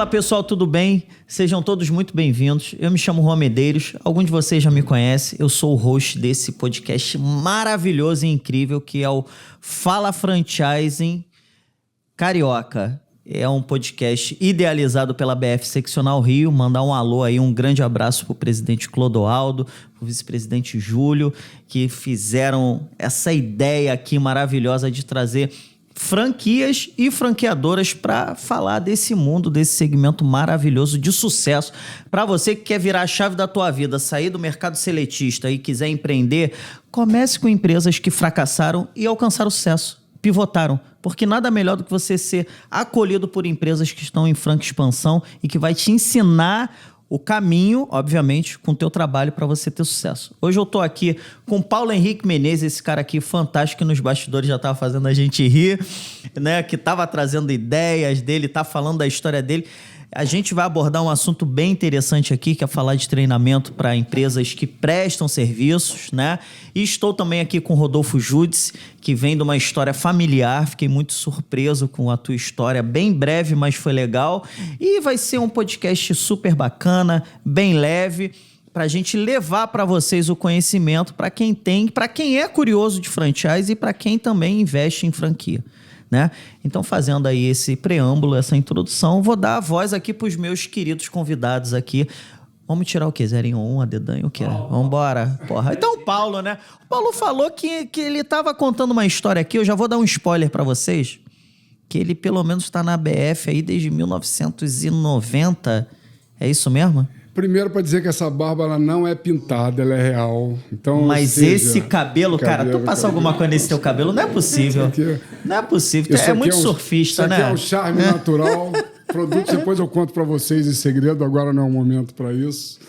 pessoal, tudo bem? Sejam todos muito bem-vindos. Eu me chamo Juan Medeiros, alguns de vocês já me conhecem. Eu sou o host desse podcast maravilhoso e incrível que é o Fala Franchising Carioca. É um podcast idealizado pela BF Seccional Rio. Mandar um alô aí, um grande abraço pro presidente Clodoaldo, pro vice-presidente Júlio, que fizeram essa ideia aqui maravilhosa de trazer franquias e franqueadoras para falar desse mundo, desse segmento maravilhoso de sucesso. Para você que quer virar a chave da tua vida, sair do mercado seletista e quiser empreender, comece com empresas que fracassaram e alcançaram sucesso, pivotaram. Porque nada melhor do que você ser acolhido por empresas que estão em franca expansão e que vai te ensinar o caminho, obviamente, com o teu trabalho para você ter sucesso. Hoje eu tô aqui com Paulo Henrique Menezes, esse cara aqui fantástico que nos bastidores já tava fazendo a gente rir, né? Que tava trazendo ideias dele, tá falando da história dele. A gente vai abordar um assunto bem interessante aqui, que é falar de treinamento para empresas que prestam serviços, né? E estou também aqui com o Rodolfo Judice, que vem de uma história familiar. Fiquei muito surpreso com a tua história, bem breve, mas foi legal. E vai ser um podcast super bacana, bem leve, para a gente levar para vocês o conhecimento para quem é curioso de franchise e para quem também investe em franquia, né? Então, fazendo aí esse preâmbulo, essa introdução, vou dar a voz aqui para os meus queridos convidados aqui. Vamos tirar o quê? 0-1, a dedanha, o quê? Vamos embora. Porra. Então, o Paulo, né? O Paulo falou que ele estava contando uma história aqui, eu já vou dar um spoiler para vocês, que ele pelo menos está na BF aí desde 1990. É isso mesmo? Primeiro, para dizer que essa barba ela não é pintada, ela é real. Então, mas esse cabelo, cara, tu passa alguma coisa nesse teu cabelo? Não é possível. Não é possível. É muito surfista, né? Isso aqui é um charme natural. Produto, depois eu conto para vocês em segredo, agora não é o momento para isso.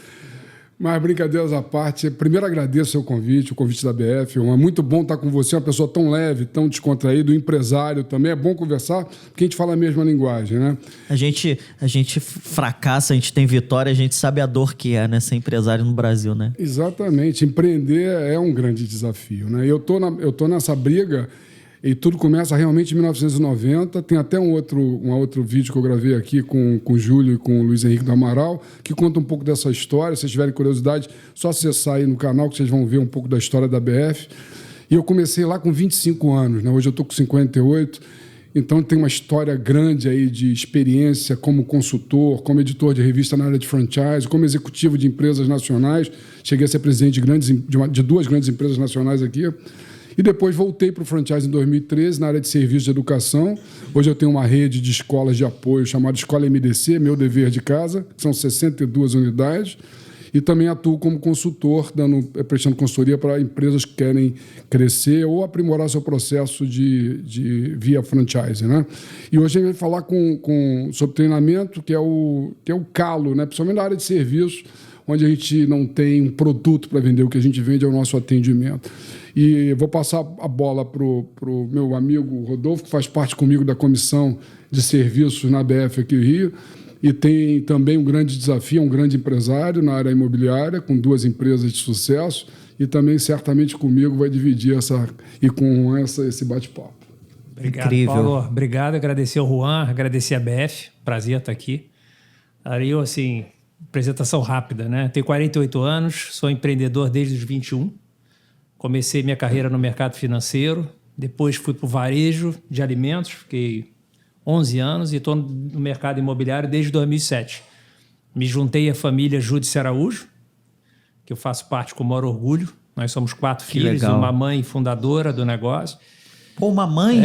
Mas, brincadeiras à parte, primeiro agradeço o convite da BF. É muito bom estar com você, uma pessoa tão leve, tão descontraída, um empresário também. É bom conversar, porque a gente fala a mesma linguagem, né? A gente fracassa, a gente tem vitória, a gente sabe a dor que é, né, ser empresário no Brasil, né? Exatamente. Empreender é um grande desafio, né? Eu tô nessa briga e tudo começa realmente em 1990. Tem até um outro vídeo que eu gravei aqui com o Júlio e com o Luiz Henrique do Amaral, que conta um pouco dessa história. Se vocês tiverem curiosidade, só acessar aí no canal que vocês vão ver um pouco da história da BF. E eu comecei lá com 25 anos, né? Hoje eu estou com 58. Então tem uma história grande aí de experiência como consultor, como editor de revista na área de franchise, como executivo de empresas nacionais. Cheguei a ser presidente de duas grandes empresas nacionais aqui. E depois voltei para o franchise em 2013, na área de serviços de educação. Hoje eu tenho uma rede de escolas de apoio chamada Escola MDC, Meu Dever de Casa, que são 62 unidades. E também atuo como consultor, prestando consultoria para empresas que querem crescer ou aprimorar seu processo via franchise, né? E hoje a gente vai falar sobre treinamento, que é o calo, né? Principalmente na área de serviços, onde a gente não tem um produto para vender, o que a gente vende é o nosso atendimento. E vou passar a bola para o meu amigo Rodolfo, que faz parte comigo da comissão de serviços na BF aqui no Rio, e tem também um grande desafio, um grande empresário na área imobiliária, com 2 empresas de sucesso, e também, certamente, comigo vai dividir esse bate-papo. Obrigado, incrível. Paulo. Obrigado, agradecer ao Juan, agradecer a BF, prazer estar aqui. Aí eu, apresentação rápida, né? Tenho 48 anos, sou empreendedor desde os 21. Comecei minha carreira no mercado financeiro, depois fui para o varejo de alimentos, fiquei 11 anos e estou no mercado imobiliário desde 2007. Me juntei à família Judice Araújo, que eu faço parte com o maior orgulho. Nós somos 4 filhos, legal. Uma mãe fundadora do negócio. Pô, uma mãe?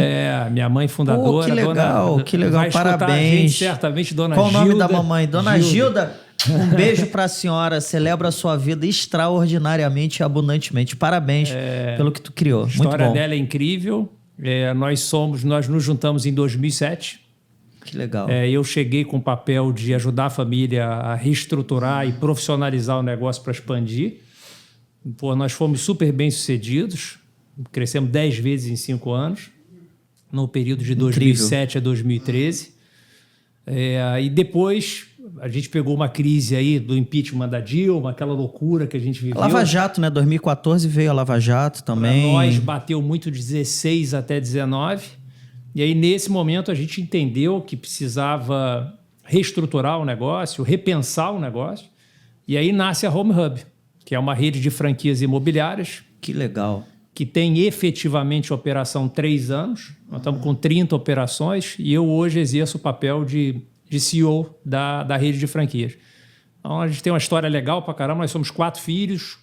Minha mãe fundadora. Pô, que legal, que legal, vai parabéns. Gente, certamente, Dona Qual Gilda. Qual o nome da mamãe? Dona Gilda. Um beijo para a senhora, celebra a sua vida extraordinariamente e abundantemente. Parabéns pelo que tu criou. A história muito bom. dela é incrível. Nós nos juntamos em 2007. Que legal. Eu cheguei com o papel de ajudar a família a reestruturar e profissionalizar o negócio para expandir. Pô, nós fomos super bem-sucedidos. Crescemos 10 vezes em 5 anos, no período de 2007 a 2013. E depois a gente pegou uma crise aí do impeachment da Dilma, aquela loucura que a gente viveu. Lava Jato, né? 2014 veio a Lava Jato também. Para nós bateu muito de 16 até 19. E aí, nesse momento, a gente entendeu que precisava reestruturar o negócio, repensar o negócio. E aí nasce a Home Hub, que é uma rede de franquias imobiliárias. Que legal. Que tem efetivamente operação 3 anos. Nós estamos com 30 operações e eu hoje exerço o papel de CEO da rede de franquias. Então, a gente tem uma história legal pra caramba. Nós somos 4 filhos,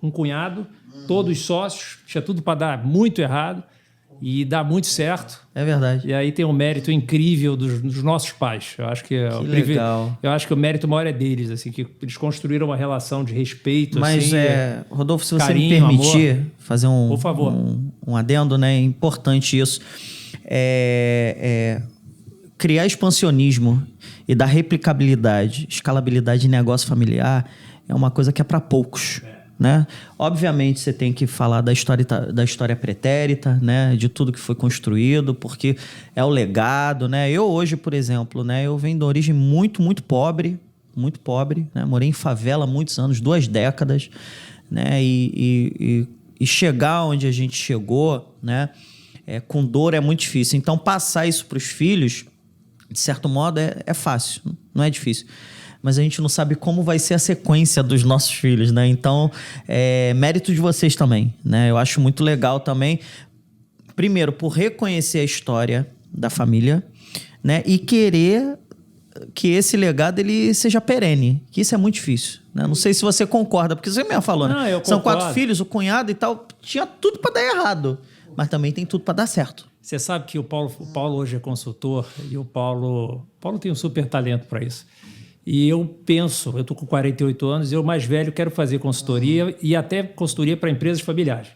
um cunhado, todos sócios. Tinha tudo para dar muito errado e dá muito certo. É verdade. E aí tem um mérito incrível dos nossos pais. Eu acho que legal. Eu acho que o mérito maior é deles, assim, que eles construíram uma relação de respeito. Mas, assim, Rodolfo, se você carinho, me permitir amor. fazer Por favor. um adendo, né? É importante isso. Criar expansionismo e dar replicabilidade, escalabilidade de negócio familiar é uma coisa que é para poucos. Né? Obviamente você tem que falar da história pretérita, né? De tudo que foi construído, porque é o legado, né? Eu hoje, por exemplo, né? Eu venho de origem muito pobre, né? Morei em favela há muitos anos, 2 décadas, né? E chegar onde a gente chegou, né? Com dor é muito difícil. Então passar isso para os filhos, de certo modo, é fácil, não é difícil. Mas a gente não sabe como vai ser a sequência dos nossos filhos, né? Então, mérito de vocês também, né? Eu acho muito legal também, primeiro, por reconhecer a história da família, né? E querer que esse legado ele seja perene, que isso é muito difícil, né? Não sei se você concorda, porque você mesmo falou, né? Eu São concordo. 4 filhos, o cunhado e tal, tinha tudo para dar errado, mas também tem tudo para dar certo. Você sabe que o Paulo hoje é consultor e o Paulo tem um super talento para isso. E eu penso, eu estou com 48 anos, eu mais velho quero fazer consultoria e até consultoria para empresas familiares.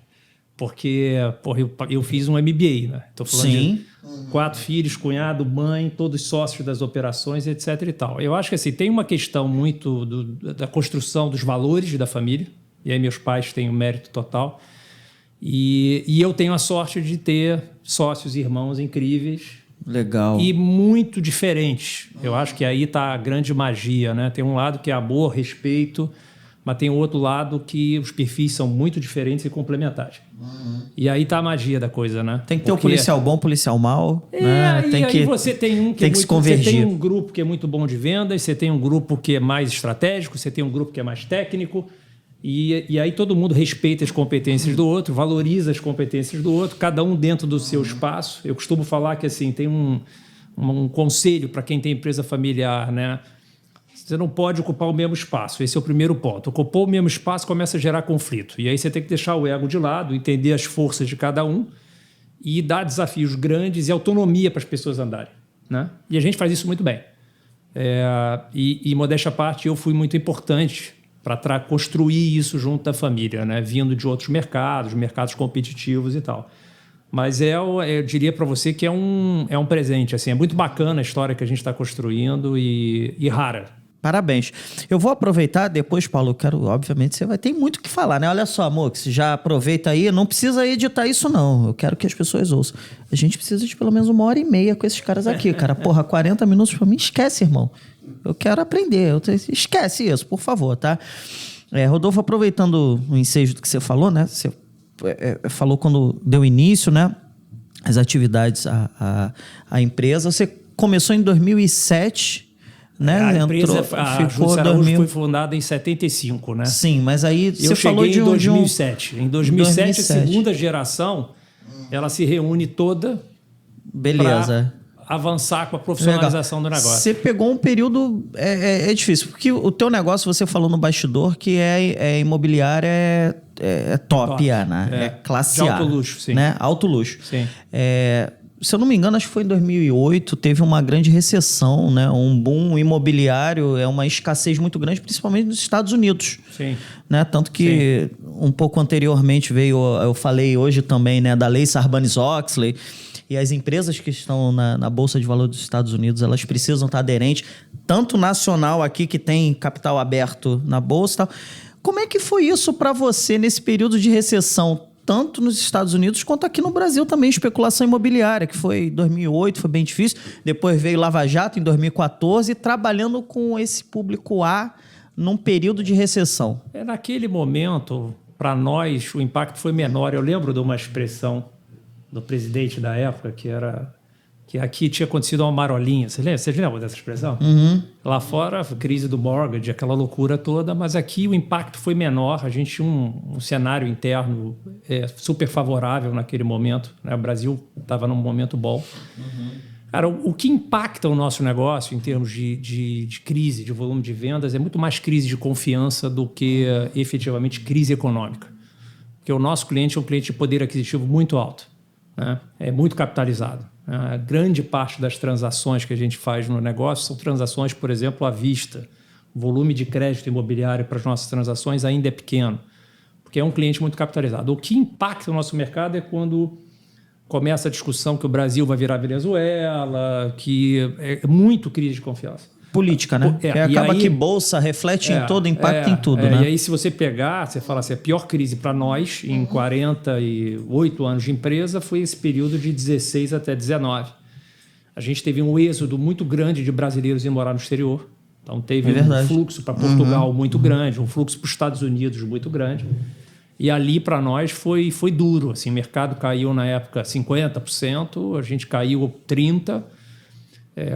Porque eu fiz um MBA, né? Estou falando Sim. de 4 filhos, cunhado, mãe, todos sócios das operações, etc. e tal. Eu acho que assim, tem uma questão muito da construção dos valores da família, e aí meus pais têm um mérito total. E eu tenho a sorte de ter sócios e irmãos incríveis. Legal. E muito diferentes. Eu acho que aí está a grande magia, né? Tem um lado que é amor, respeito, mas tem outro lado que os perfis são muito diferentes e complementares. E aí está a magia da coisa, né? Tem que ter o policial bom, policial mau. Né? Aí você tem um que é se muito, convergir. Você tem um grupo que é muito bom de vendas, você tem um grupo que é mais estratégico, você tem um grupo que é mais técnico. E aí todo mundo respeita as competências do outro, valoriza as competências do outro, cada um dentro do seu espaço. Eu costumo falar que assim, tem um conselho para quem tem empresa familiar, né? Você não pode ocupar o mesmo espaço, esse é o primeiro ponto. Ocupou o mesmo espaço, começa a gerar conflito. E aí você tem que deixar o ego de lado, entender as forças de cada um e dar desafios grandes e autonomia para as pessoas andarem, né? E a gente faz isso muito bem. E modéstia à parte, eu fui muito importante para construir isso junto da família, né? Vindo de outros mercados competitivos e tal. Mas eu diria para você que é um presente. Assim, é muito bacana a história que a gente está construindo e rara. Parabéns. Eu vou aproveitar depois, Paulo, obviamente, você vai ter muito o que falar, né? Olha só, amor, que você já aproveita aí, não precisa editar isso, não. Eu quero que as pessoas ouçam. A gente precisa de pelo menos 1h30 com esses caras aqui, cara. Porra, 40 minutos para mim, esquece, irmão. Eu quero aprender. Esquece isso, por favor, tá? Rodolfo, aproveitando o ensejo do que você falou, né? Você falou quando deu início, né? As atividades à empresa. Você começou em 2007... Né? A empresa, a Júdice Araújo foi fundada em 75, né? Sim, mas aí você falou de 2007. Em 2007, a segunda geração, ela se reúne toda para avançar com a profissionalização do negócio. Você pegou um período... É difícil, porque o teu negócio, você falou no bastidor, que imobiliária top, né? É classe A. Alto luxo, sim. Né? Alto luxo. Sim. Se eu não me engano, acho que foi em 2008, teve uma grande recessão, né? Um boom imobiliário, uma escassez muito grande, principalmente nos Estados Unidos. Sim. Né? Tanto que um pouco anteriormente veio, eu falei hoje também, né, da lei Sarbanes-Oxley, e as empresas que estão na Bolsa de Valores dos Estados Unidos, elas precisam estar aderentes, tanto nacional aqui, que tem capital aberto na Bolsa e tal. Como é que foi isso para você nesse período de recessão? Tanto nos Estados Unidos quanto aqui no Brasil também, especulação imobiliária, que foi em 2008, foi bem difícil. Depois veio Lava Jato em 2014, trabalhando com esse público A num período de recessão. Naquele momento, para nós, o impacto foi menor. Eu lembro de uma expressão do presidente da época, que que aqui tinha acontecido uma marolinha. Vocês lembram dessa expressão? Lá fora, a crise do mortgage, aquela loucura toda, mas aqui o impacto foi menor. A gente tinha um cenário interno super favorável naquele momento, né? O Brasil estava num momento bom. Cara, o que impacta o nosso negócio em termos de crise, de volume de vendas, é muito mais crise de confiança do que efetivamente crise econômica. Porque o nosso cliente é um cliente de poder aquisitivo muito alto, né? É muito capitalizado. A grande parte das transações que a gente faz no negócio são transações, por exemplo, à vista. O volume de crédito imobiliário para as nossas transações ainda é pequeno, porque é um cliente muito capitalizado. O que impacta o nosso mercado é quando começa a discussão que o Brasil vai virar Venezuela, que é muito crise de confiança. Política, né? Porque acaba aí, que bolsa reflete em todo, impacta em tudo, né? E aí, se você pegar, você fala assim, a pior crise para nós, em 48 anos de empresa, foi esse período de 16 até 19. A gente teve um êxodo muito grande de brasileiros indo morar no exterior. Então, teve um fluxo para Portugal muito grande, um fluxo para os Estados Unidos muito grande. E ali, para nós, foi duro. Assim, o mercado caiu, na época, 50%, a gente caiu 30%.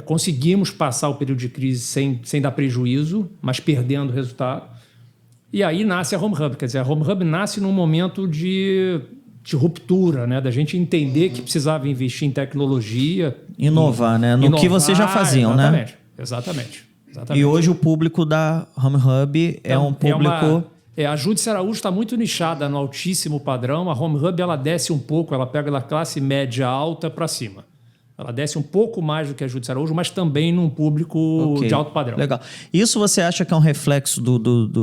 Conseguimos passar o período de crise sem dar prejuízo, mas perdendo resultado. E aí nasce a Home Hub. Quer dizer, a Home Hub nasce num momento de ruptura, né? Da gente entender que precisava investir em tecnologia. Inovar, né? No que vocês já faziam, né? Exatamente. E hoje o público da Home Hub é um público... A Júdice Araújo está muito nichada no altíssimo padrão. A Home Hub ela desce um pouco, ela pega da classe média alta para cima. Ela desce um pouco mais do que a Júdice Araújo, mas também num público de alto padrão. Legal. Isso você acha que é um reflexo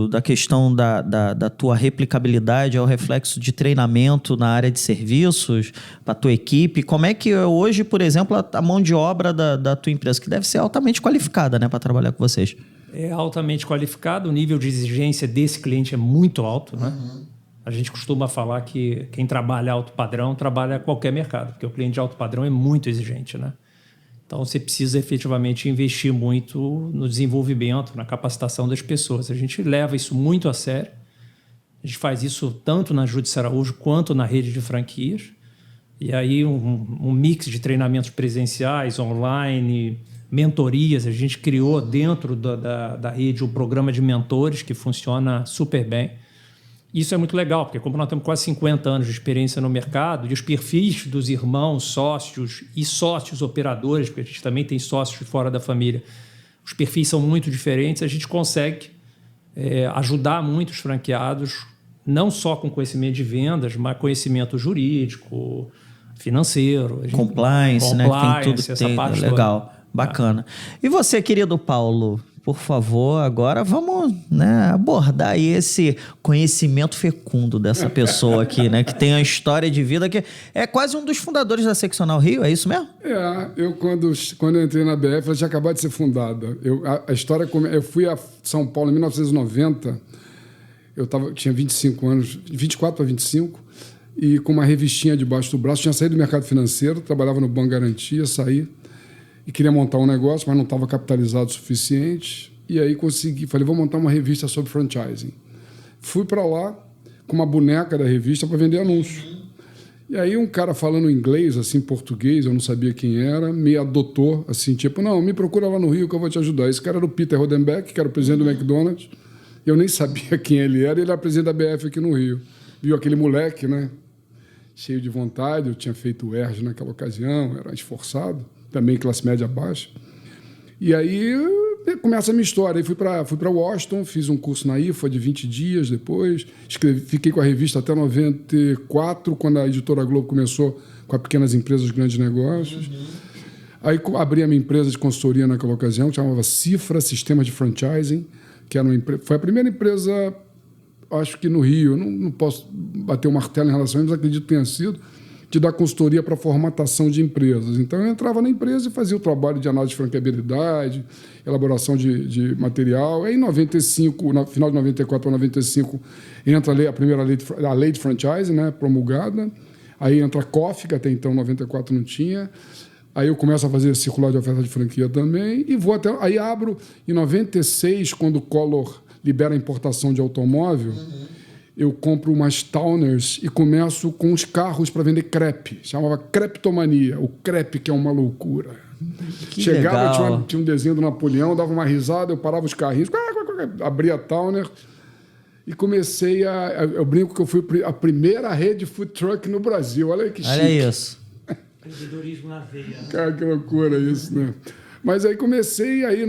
da questão da tua replicabilidade, é um reflexo de treinamento na área de serviços para a tua equipe? Como é que hoje, por exemplo, a mão de obra da tua empresa, que deve ser altamente qualificada, né, para trabalhar com vocês? É altamente qualificado, o nível de exigência desse cliente é muito alto, né? A gente costuma falar que quem trabalha alto padrão trabalha qualquer mercado, porque o cliente de alto padrão é muito exigente, né? Então, você precisa efetivamente investir muito no desenvolvimento, na capacitação das pessoas. A gente leva isso muito a sério. A gente faz isso tanto na Júdice Araújo quanto na rede de franquias. E aí, um mix de treinamentos presenciais, online, mentorias. A gente criou dentro da rede um programa de mentores que funciona super bem. Isso é muito legal, porque como nós temos quase 50 anos de experiência no mercado, e os perfis dos irmãos, sócios e sócios operadores, porque a gente também tem sócios de fora da família, os perfis são muito diferentes, a gente consegue ajudar muito os franqueados, não só com conhecimento de vendas, mas conhecimento jurídico, financeiro. Compliance, né? Tem tudo que essa tem. parte legal, toda. Bacana. E você, querido Paulo? Por favor, agora vamos, né, abordar aí esse conhecimento fecundo dessa pessoa aqui, né? Que tem uma história de vida que é quase um dos fundadores da Seccional Rio, é isso mesmo? Eu quando eu entrei na BF, ela tinha acabado de ser fundada. Eu fui a São Paulo em 1990, tinha 25 anos, 24 para 25, e com uma revistinha debaixo do braço, tinha saído do mercado financeiro, trabalhava no Banco Garantia, saí. E queria montar um negócio, mas não estava capitalizado o suficiente. E aí falei, vou montar uma revista sobre franchising. Fui para lá com uma boneca da revista para vender anúncio. E aí um cara falando inglês, assim, português, eu não sabia quem era, me adotou, assim, tipo, não, me procura lá no Rio que eu vou te ajudar. Esse cara era o Peter Rodenbeck, que era o presidente do McDonald's. Eu nem sabia quem ele era presidente da BF aqui no Rio. Viu aquele moleque, né? Cheio de vontade, eu tinha feito o ERJ naquela ocasião, era esforçado. Também classe média baixa. E aí começa a minha história. Aí fui para Washington, fiz um curso na IFA de 20 dias depois, fiquei com a revista até 94, quando a Editora Globo começou com as pequenas empresas, grandes negócios. Aí abri a minha empresa de consultoria naquela ocasião, que chamava Cifra, Sistemas de Franchising, que era foi a primeira empresa, acho que no Rio, não posso bater o martelo em relação a isso, mas acredito que tenha sido, de dar consultoria para formatação de empresas. Então, eu entrava na empresa e fazia o trabalho de análise de franqueabilidade, elaboração de material. Aí, em 95, no final de 94 para 95, entra a lei de franchising, né, promulgada. Aí entra a COF, que até então, em 94, não tinha. Aí eu começo a fazer circular de oferta de franquia também. E vou até... Aí abro, em 96, quando o Collor libera a importação de automóvel, eu compro umas Towners e começo com os carros para vender crepe. Chamava Creptomania, o crepe que é uma loucura. Que Chegava, legal. tinha um desenho do Napoleão, dava uma risada, eu parava os carrinhos, abria a Towner e comecei eu brinco que eu fui a primeira rede food truck no Brasil. Olha que chique. Olha isso. Empreendedorismo na veia. Cara, que loucura isso, né? Mas aí comecei, aí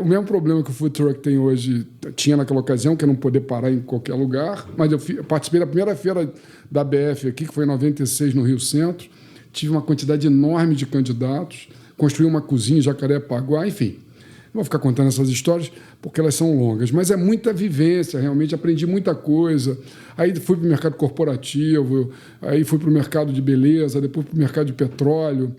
o mesmo problema que o food truck tem hoje, tinha naquela ocasião, que é não poder parar em qualquer lugar, mas eu participei da primeira feira da BF aqui, que foi em 96, no Rio Centro, tive uma quantidade enorme de candidatos, construí uma cozinha em Jacarepaguá, enfim. Não vou ficar contando essas histórias, porque elas são longas, mas é muita vivência, realmente aprendi muita coisa. Aí fui para o mercado corporativo, aí fui para o mercado de beleza, depois para o mercado de petróleo,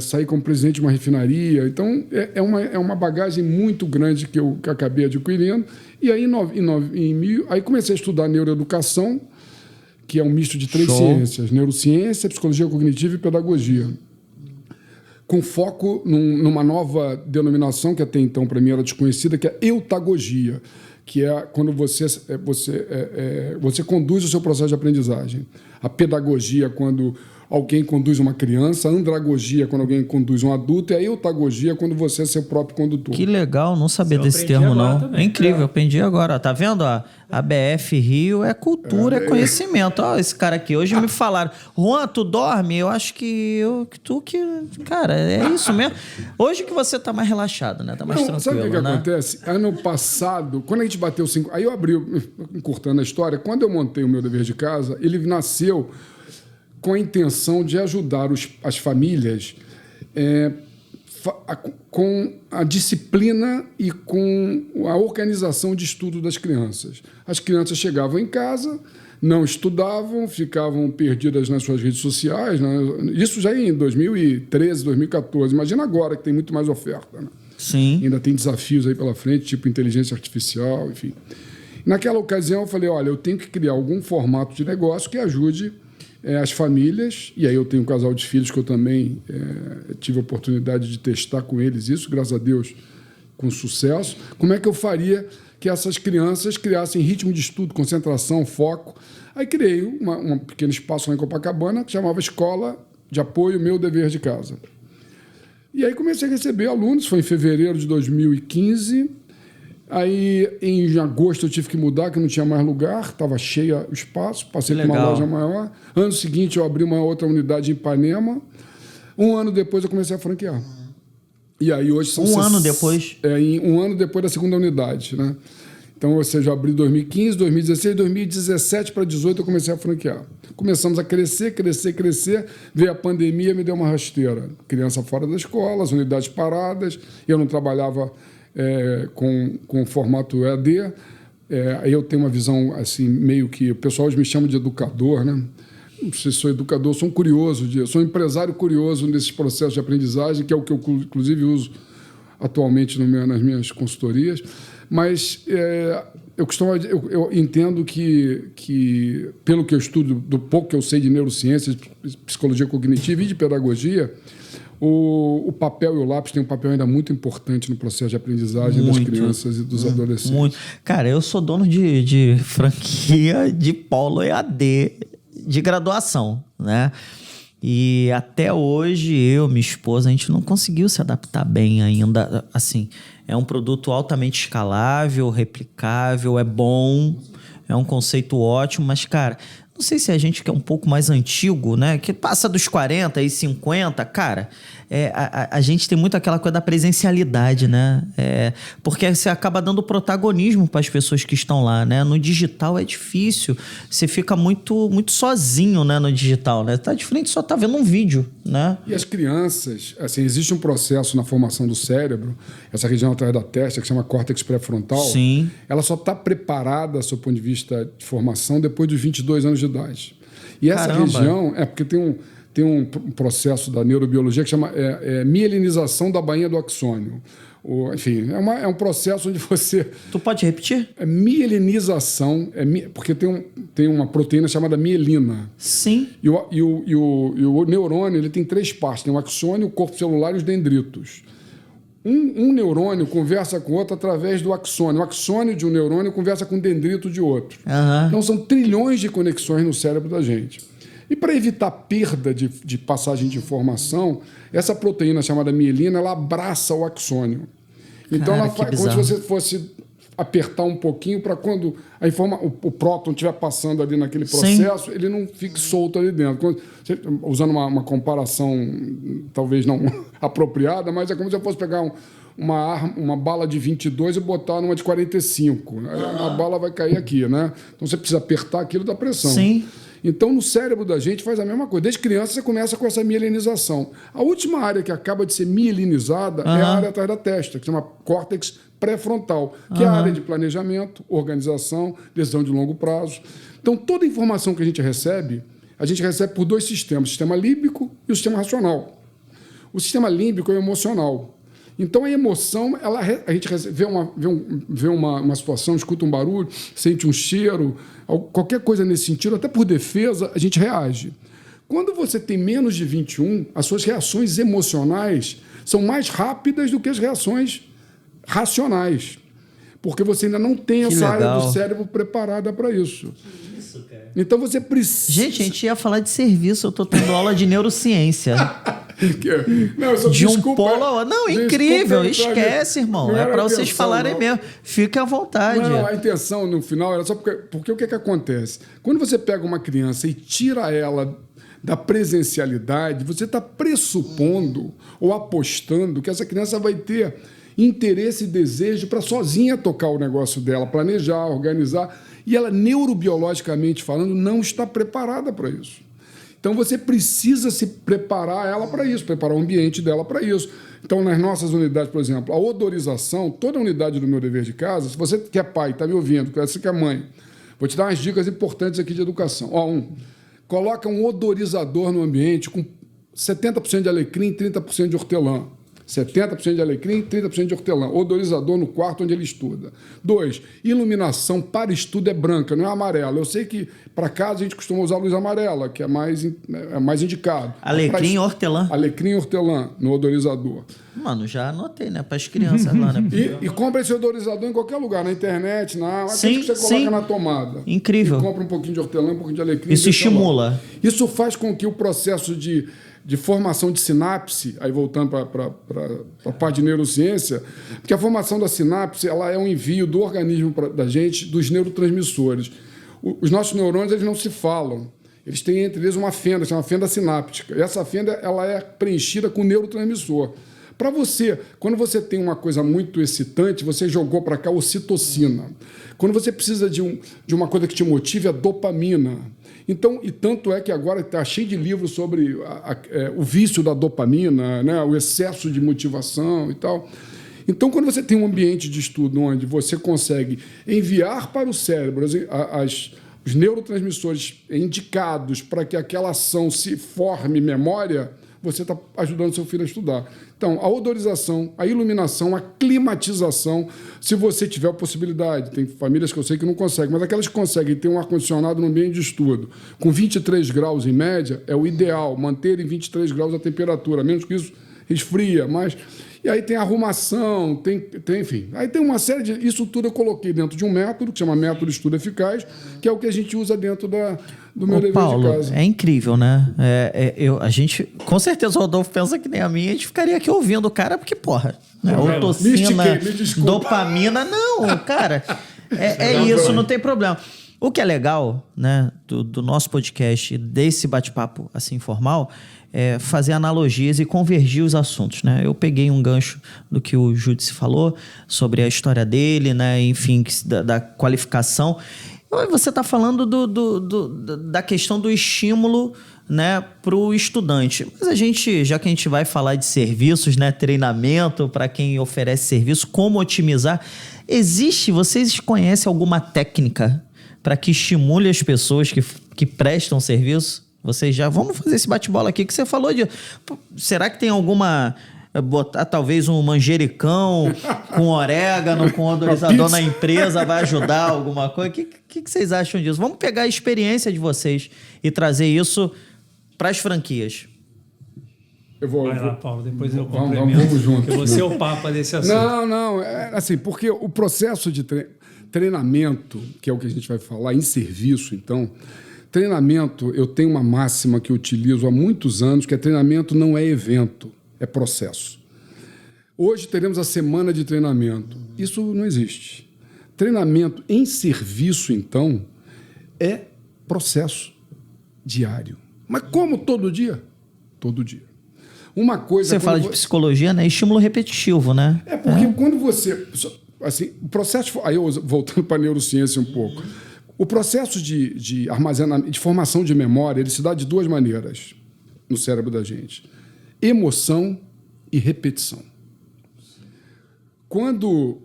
saí como presidente de uma refinaria. Então, é uma bagagem muito grande que eu acabei adquirindo. E aí, aí comecei a estudar neuroeducação, que é um misto de 3 ciências: neurociência, psicologia cognitiva e pedagogia, com foco numa nova denominação que até então para mim era desconhecida, que é eutagogia, que é quando você conduz o seu processo de aprendizagem. A pedagogia, quando alguém conduz uma criança, a andragogia, quando alguém conduz um adulto, e a eutagogia, quando você é seu próprio condutor. Que legal, não sabia Eu desse aprendi termo, agora não. também. É incrível, aprendi agora. Tá vendo? A BF Rio é cultura, é conhecimento. Ó, esse cara aqui, hoje me falaram, Juan, tu dorme? Eu acho que cara, é isso mesmo. Hoje que você tá mais relaxado, né? Tá mais tranquilo, sabe o que né? acontece? Ano passado, quando a gente bateu 5... Aí eu abri, encurtando a história, quando eu montei o meu dever de casa, ele nasceu com a intenção de ajudar as famílias com a disciplina e com a organização de estudo das crianças. As crianças chegavam em casa, não estudavam, ficavam perdidas nas suas redes sociais, né? Isso já em 2013, 2014. Imagina agora que tem muito mais oferta, né? Sim. Ainda tem desafios aí pela frente, tipo inteligência artificial, enfim. Naquela ocasião eu falei, olha, eu tenho que criar algum formato de negócio que ajude as famílias, e aí eu tenho um casal de filhos que eu também tive a oportunidade de testar com eles isso, graças a Deus, com sucesso. Como é que eu faria que essas crianças criassem ritmo de estudo, concentração, foco? Aí criei um pequeno espaço lá em Copacabana que chamava Escola de Apoio Meu Dever de Casa. E aí comecei a receber alunos, foi em fevereiro de 2015. Aí, em agosto, eu tive que mudar, que não tinha mais lugar, estava cheio o espaço, passei para uma loja maior. Ano seguinte, eu abri uma outra unidade em Ipanema. Um ano depois, eu comecei a franquear. E aí, hoje são... Um ano depois? Um ano depois da segunda unidade, né? Então, ou seja, eu abri 2015, 2016, 2017 para 2018, eu comecei a franquear. Começamos a crescer. Veio a pandemia, me deu uma rasteira. Criança fora da escola, as unidades paradas, eu não trabalhava... com formato EAD, aí eu tenho uma visão assim, meio que o pessoal hoje me chama de educador, né? Não sei se sou educador, sou um curioso, sou um empresário curioso nesses processos de aprendizagem, que é o que eu inclusive uso atualmente nas minhas consultorias, mas eu entendo que, pelo que eu estudo, do pouco que eu sei de neurociências, psicologia cognitiva e de pedagogia, o papel e o lápis têm um papel ainda muito importante no processo de aprendizagem das crianças e dos adolescentes. Muito. Cara, eu sou dono de franquia de polo EAD de graduação, né? E até hoje eu, minha esposa, a gente não conseguiu se adaptar bem ainda. Assim, é um produto altamente escalável, replicável, é bom, é um conceito ótimo, mas, cara... Não sei se a gente que é um pouco mais antigo, né? Que passa dos 40 e 50, cara, a gente tem muito aquela coisa da presencialidade, né? Porque você acaba dando protagonismo para as pessoas que estão lá, né? No digital é difícil, você fica muito, muito sozinho, né? No digital, né? Tá de frente, só tá vendo um vídeo, né? E as crianças, assim, existe um processo na formação do cérebro, essa região atrás da testa, que se chama córtex pré-frontal. Sim. Ela só está preparada, do seu ponto de vista de formação, depois dos 22 anos de idade. E essa região, porque tem um processo da neurobiologia que chama mielinização da bainha do axônio. Enfim, é um processo onde você... Tu pode repetir? Mielinização, porque tem uma proteína chamada mielina. Sim. E o neurônio ele tem 3 partes. Tem o axônio, o corpo celular e os dendritos. Um neurônio conversa com o outro através do axônio. O axônio de um neurônio conversa com o dendrito de outro. Então, são trilhões de conexões no cérebro da gente. E para evitar perda de passagem de informação, essa proteína chamada mielina, ela abraça o axônio. Então, ela faz como se você fosse apertar um pouquinho para quando o próton estiver passando ali naquele processo, ele não fique solto ali dentro. Usando uma comparação talvez não apropriada, mas é como se eu fosse pegar uma bala de 22 e botar numa de 45. A bala vai cair aqui, né? Então você precisa apertar aquilo da pressão. Sim. Então, no cérebro da gente faz a mesma coisa. Desde criança você começa com essa mielinização. A última área que acaba de ser mielinizada é a área atrás da testa, que se chama córtex pré-frontal, que é a área de planejamento, organização, decisão de longo prazo. Então, toda a informação que a gente recebe por dois sistemas, o sistema límbico e o sistema racional. O sistema límbico é o emocional. Então, a emoção, a gente vê uma situação, escuta um barulho, sente um cheiro, qualquer coisa nesse sentido, até por defesa, a gente reage. Quando você tem menos de 21, as suas reações emocionais são mais rápidas do que as reações racionais, porque você ainda não tem essa área do cérebro preparada para isso. Isso, cara. Então, você precisa... Gente, a gente ia falar de serviço, eu estou tendo aula de neurociência. Não, de um polo ao outro. Não, incrível. Esquece, irmão. É para vocês falarem mesmo. Fique à vontade. Não, a intenção no final era só porque o que acontece? Quando você pega uma criança e tira ela da presencialidade, você está pressupondo ou apostando que essa criança vai ter interesse e desejo para sozinha tocar o negócio dela, planejar, organizar. E ela, neurobiologicamente falando, não está preparada para isso. Então, você precisa se preparar ela para isso, preparar o ambiente dela para isso. Então, nas nossas unidades, por exemplo, a odorização, toda unidade do meu dever de casa, se você que é pai, está me ouvindo, você que é mãe, vou te dar umas dicas importantes aqui de educação. Coloca um odorizador no ambiente com 70% de alecrim e 30% de hortelã. 70% de alecrim e 30% de hortelã. Odorizador no quarto onde ele estuda. 2, iluminação para estudo é branca, não é amarela. Eu sei que para casa a gente costuma usar luz amarela, que é mais indicado. Alecrim e hortelã. Alecrim e hortelã no odorizador. Mano, já anotei, né? Para as crianças lá, né? E compra esse odorizador em qualquer lugar, na internet, aquele que você coloca na tomada. Incrível. E compra um pouquinho de hortelã, um pouquinho de alecrim. Isso estimula. Isso faz com que o processo de formação de sinapse, aí voltando para a parte de neurociência, porque a formação da sinapse ela é um envio do organismo da gente dos neurotransmissores. Os nossos neurônios eles não se falam. Eles têm entre eles uma fenda, chama fenda sináptica. E essa fenda ela é preenchida com neurotransmissor. Para você, quando você tem uma coisa muito excitante, você jogou para cá ocitocina. Quando você precisa de uma coisa que te motive, é dopamina. Então, e tanto é que agora está cheio de livros sobre o vício da dopamina, né, o excesso de motivação e tal. Então, quando você tem um ambiente de estudo onde você consegue enviar para o cérebro os neurotransmissores indicados para que aquela ação se forme memória, você está ajudando seu filho a estudar. Então, a odorização, a iluminação, a climatização, se você tiver a possibilidade. Tem famílias que eu sei que não conseguem, mas aquelas que conseguem ter um ar-condicionado no ambiente de estudo, com 23 graus em média, é o ideal, manter em 23 graus a temperatura, menos que isso resfria, mas... E aí tem arrumação, enfim. Aí tem uma série de... Isso tudo eu coloquei dentro de um método, que chama método de estudo eficaz, que é o que a gente usa dentro do meu dever Paulo, de casa. É incrível, né? A gente... Com certeza o Rodolfo pensa que nem a mim, a gente ficaria aqui ouvindo o cara, porque, porra... Né? Ocitocina, dopamina... Não, cara... É isso, não tem problema. O que é legal, né, do nosso podcast, desse bate-papo assim informal, é fazer analogias e convergir os assuntos, né? Eu peguei um gancho do que o Júdice falou sobre a história dele, né? Enfim, da qualificação. Você está falando da questão do estímulo, né, para o estudante. Mas já que a gente vai falar de serviços, né, treinamento para quem oferece serviço, como otimizar, vocês conhecem alguma técnica para que estimule as pessoas que prestam serviço? Vocês já... Vamos fazer esse bate-bola aqui que você falou de... Será que tem alguma... Botar talvez um manjericão com orégano, com odorizador na empresa vai ajudar alguma coisa? O que vocês acham disso? Vamos pegar a experiência de vocês e trazer isso para as franquias. Vai lá, Paulo, depois eu complemento. Vamos juntos. Eu vou ser o papa desse assunto. Não, é assim, porque o processo de treinamento, que é o que a gente vai falar, em serviço, então, treinamento, eu tenho uma máxima que eu utilizo há muitos anos, que é treinamento não é evento, é processo. Hoje teremos a semana de treinamento. Isso não existe. Treinamento em serviço, então, é processo diário. Mas como todo dia? Todo dia. Uma coisa... Você fala de psicologia, né? Estímulo repetitivo, né? É porque quando você... Assim, o processo... Aí eu voltando para a neurociência um pouco. O processo de armazenamento, de formação de memória, ele se dá de duas maneiras no cérebro da gente. Emoção e repetição. Quando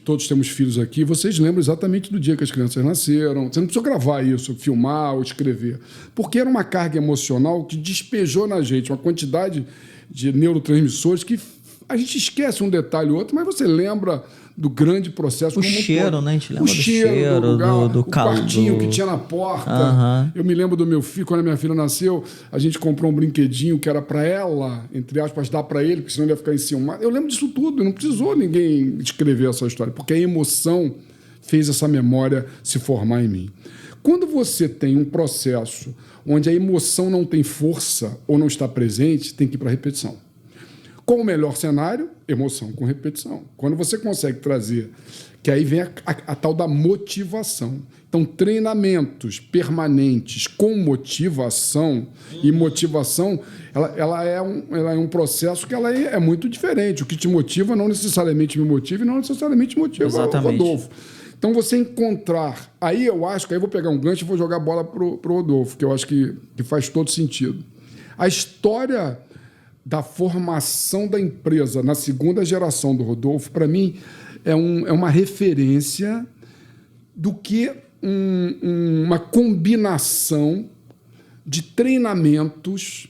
todos temos filhos aqui, vocês lembram exatamente do dia que as crianças nasceram. Você não precisa gravar isso, filmar ou escrever. Porque era uma carga emocional que despejou na gente uma quantidade de neurotransmissores que a gente esquece um detalhe ou outro, mas você lembra do grande processo. O cheiro, né? A gente lembra do cheiro, do lugar, do o quartinho que tinha na porta. Eu me lembro do meu filho, quando a minha filha nasceu, a gente comprou um brinquedinho que era para ela, entre aspas, dar para ele, porque senão ele ia ficar enciumado. Eu lembro disso tudo, não precisou ninguém escrever essa história, porque a emoção fez essa memória se formar em mim. Quando você tem um processo onde a emoção não tem força ou não está presente, tem que ir para a repetição. Qual o melhor cenário? Emoção com repetição. Quando você consegue trazer, que aí vem a tal da motivação. Então, treinamentos permanentes com motivação, e motivação, ela é um processo que ela é muito diferente. O que te motiva não necessariamente me motiva e não necessariamente motiva o Rodolfo. Então, você encontrar... Aí eu acho que aí eu vou pegar um gancho e vou jogar a bola para o Rodolfo, que eu acho que faz todo sentido. A história da formação da empresa na segunda geração do Rodolfo, para mim, é uma referência do que uma combinação de treinamentos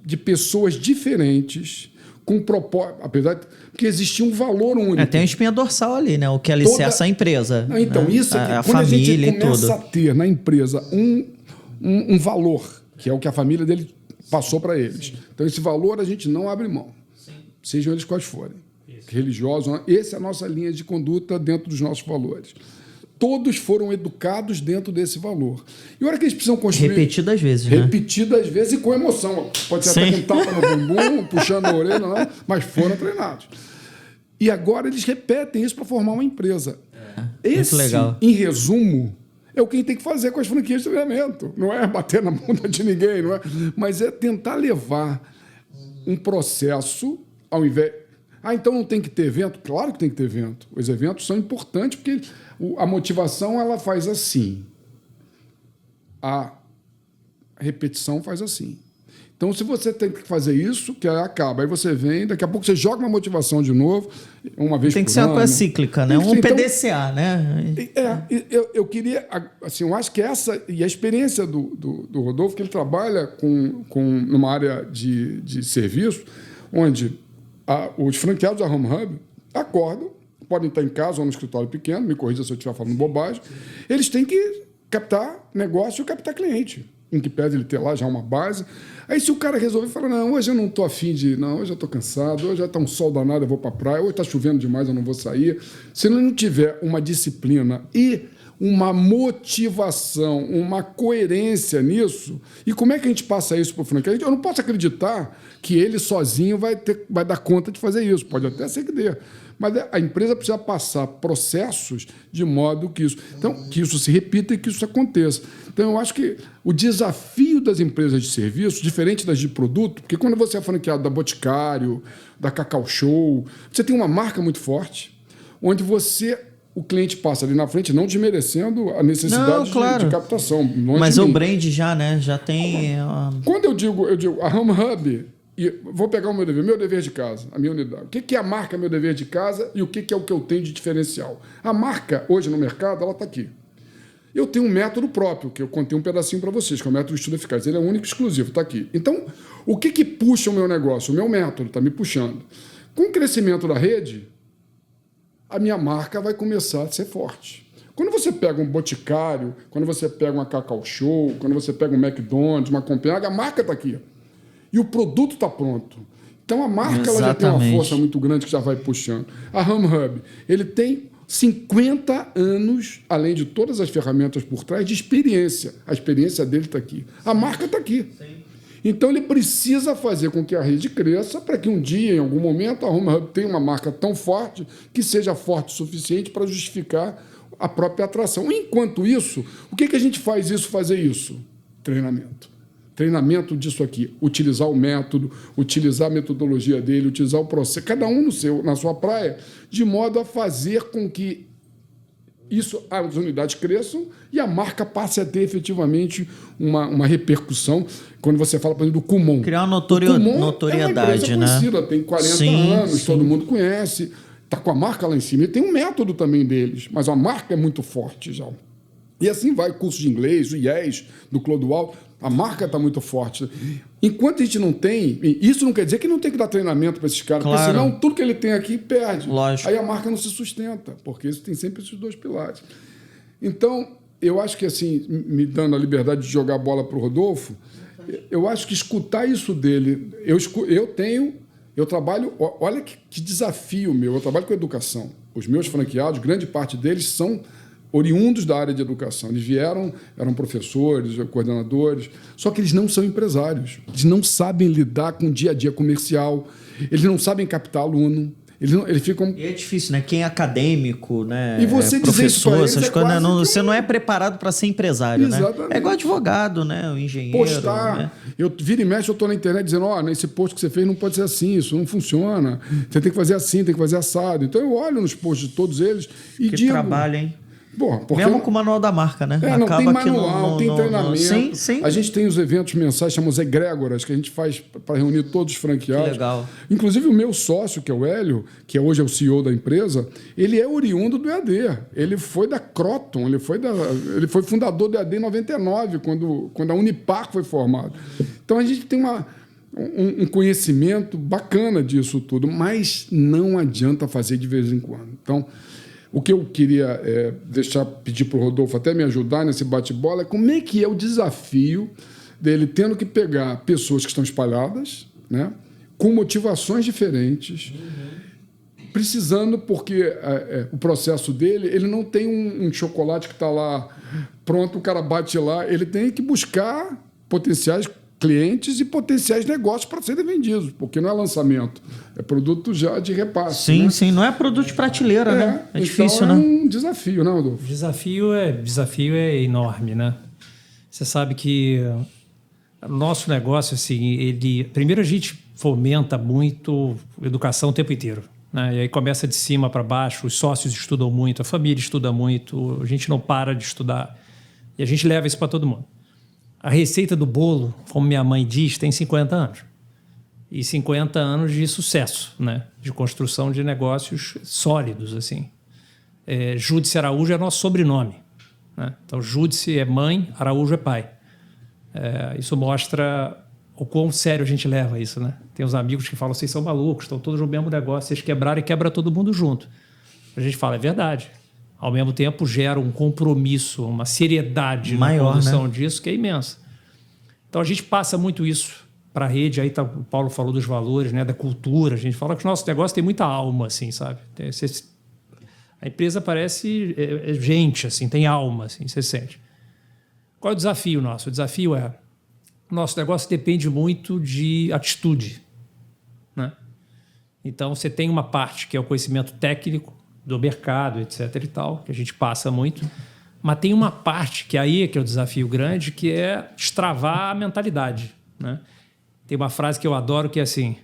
de pessoas diferentes com propósito, apesar de que existia um valor único. Tem uma espinha dorsal ali, né? O que alicerça a empresa. Então, né? isso é a quando família a gente começa e tudo. a ter na empresa um valor, que é o que a família dele passou para eles. Sim. Então, esse valor a gente não abre mão. Sim. Sejam eles quais forem. Religiosos, essa é a nossa linha de conduta dentro dos nossos valores. Todos foram educados dentro desse valor. E a hora que eles precisam construir... Repetidas vezes, né? Repetidas vezes e com emoção. Pode ser até com tapa no bumbum, puxando a orelha, não, mas foram treinados. E agora eles repetem isso para formar uma empresa. Esse, muito legal. Em resumo, é o que a gente tem que fazer com as franquias de treinamento. Não é bater na bunda de ninguém, não é? Mas é tentar levar um processo ao invés... então não tem que ter evento? Claro que tem que ter evento. Os eventos são importantes porque a motivação ela faz assim. A repetição faz assim. Então, se você tem que fazer isso, que aí acaba. Aí você vem, daqui a pouco você joga uma motivação de novo, uma vez por ano. Tem que ser uma coisa cíclica, né? Um PDCA, né? Eu queria... Assim, eu acho que essa... E a experiência do Rodolfo, que ele trabalha numa área de serviço, onde os franqueados da Home Hub acordam, podem estar em casa ou no escritório pequeno, me corrija se eu estiver falando bobagem, eles têm que captar negócio e captar cliente, em que pede ele ter lá já uma base. Aí se o cara resolver falar, não, hoje eu não estou afim de... Não, hoje eu estou cansado, hoje já está um sol danado, eu vou para a praia, hoje está chovendo demais, eu não vou sair. Se ele não tiver uma disciplina e uma motivação, uma coerência nisso, e como é que a gente passa isso para o franqueado? Eu não posso acreditar que ele sozinho vai dar conta de fazer isso, pode até ser que dê. Mas a empresa precisa passar processos de modo que isso se repita e que isso aconteça. Então, eu acho que o desafio das empresas de serviço, diferente das de produto, porque quando você é franqueado da Boticário, da Cacau Show, você tem uma marca muito forte, onde o cliente passa ali na frente, não desmerecendo a necessidade de captação. Mas o brand já, né? Já tem... Quando eu digo a Home Hub... E vou pegar o meu dever de casa, a minha unidade. O que é a marca Meu Dever de Casa e o que é o que eu tenho de diferencial? A marca, hoje no mercado, ela está aqui. Eu tenho um método próprio, que eu contei um pedacinho para vocês, que é o método de estudo eficaz. Ele é único e exclusivo, está aqui. Então, o que puxa o meu negócio? O meu método está me puxando. Com o crescimento da rede, a minha marca vai começar a ser forte. Quando você pega um Boticário, quando você pega uma Cacau Show, quando você pega um McDonald's, uma Copenhague, a marca está aqui. E o produto está pronto. Então a marca ela já tem uma força muito grande que já vai puxando. A Ram Hub, ele tem 50 anos, além de todas as ferramentas por trás, de experiência. A experiência dele está aqui. A marca está aqui. Sim. Então ele precisa fazer com que a rede cresça para que um dia, em algum momento, a Ram Hub tenha uma marca tão forte que seja forte o suficiente para justificar a própria atração. Enquanto isso, o que a gente faz fazer isso? Treinamento. Treinamento disso aqui. Utilizar o método, utilizar a metodologia dele, utilizar o processo, cada um na sua praia, de modo a fazer com que as unidades cresçam e a marca passe a ter efetivamente uma repercussão. Quando você fala, por exemplo, do Kumon. Criar uma notoriedade, é uma empresa conhecida, tem 40 anos, todo mundo conhece, está com a marca lá em cima. E tem um método também deles, mas a marca é muito forte já. E assim vai o curso de inglês, o IES, do Clodoaldo. A marca está muito forte. Enquanto a gente não tem... Isso não quer dizer que não tem que dar treinamento para esses caras, porque senão tudo que ele tem aqui perde. Lógico. Aí a marca não se sustenta, porque isso tem sempre esses dois pilares. Então, eu acho que, assim, me dando a liberdade de jogar a bola para o Rodolfo, eu acho que escutar isso dele... Eu trabalho... Olha que desafio meu. Eu trabalho com educação. Os meus franqueados, grande parte deles são oriundos da área de educação. Eles eram professores, coordenadores, só que eles não são empresários. Eles não sabem lidar com o dia a dia comercial, eles não sabem captar aluno. Eles ficam... E é difícil, né? Quem é acadêmico, né? E você dizer isso para eles essas coisas, você não é preparado para ser empresário, exatamente, né? É igual advogado, né? O engenheiro. Postar. Né? Vira e mexe, eu estou na internet dizendo, nesse post que você fez não pode ser assim, isso não funciona. Você tem que fazer assim, tem que fazer assado. Então eu olho nos posts de todos eles e digo... Que trabalho, hein? Porque mesmo com o manual da marca, né? Não tem manual, tem treinamento. Sim. A gente tem os eventos mensais, chamamos egrégoras, que a gente faz para reunir todos os franqueados. Que legal. Inclusive o meu sócio, que é o Hélio, que hoje é o CEO da empresa, ele é oriundo do EAD. Ele foi da Croton, ele foi fundador do EAD em 99, quando a Unipar foi formada. Então a gente tem um conhecimento bacana disso tudo, mas não adianta fazer de vez em quando. Então... O que eu queria pedir para o Rodolfo até me ajudar nesse bate-bola é como é que é o desafio dele tendo que pegar pessoas que estão espalhadas, né, com motivações diferentes, precisando, porque o processo dele, ele não tem um chocolate que está lá pronto, o cara bate lá, ele tem que buscar potenciais clientes e potenciais negócios para serem vendidos, porque não é lançamento, é produto já de repasse. Sim, né? sim, não é produto de prateleira, né? É difícil, né? É um desafio, né, Rodolfo? O desafio é enorme, né? Você sabe que o nosso negócio, assim, primeiro a gente fomenta muito educação o tempo inteiro, né? E aí começa de cima para baixo, os sócios estudam muito, a família estuda muito, a gente não para de estudar e a gente leva isso para todo mundo. A receita do bolo, como minha mãe diz, tem 50 anos. E 50 anos de sucesso, né? De construção de negócios sólidos, assim. Júdice Araújo é nosso sobrenome, né? Então, Júdice é mãe, Araújo é pai. Isso mostra o quão sério a gente leva isso, né? Tem uns amigos que falam, vocês são malucos, estão todos no mesmo negócio, vocês quebraram e quebra todo mundo junto. A gente fala, é verdade. Ao mesmo tempo, gera um compromisso, uma seriedade maior, na condução, né, disso, que é imensa. Então, a gente passa muito isso para a rede. Aí o Paulo falou dos valores, né, da cultura. A gente fala que o nosso negócio tem muita alma, assim, sabe? A empresa parece gente, assim, tem alma, assim, você sente. Qual é o desafio nosso? O desafio o nosso negócio depende muito de atitude, né? Então, você tem uma parte que é o conhecimento técnico do mercado, etc. e tal, que a gente passa muito, mas tem uma parte que aí é que é o desafio grande, que é destravar a mentalidade, né? Tem uma frase que eu adoro que é assim,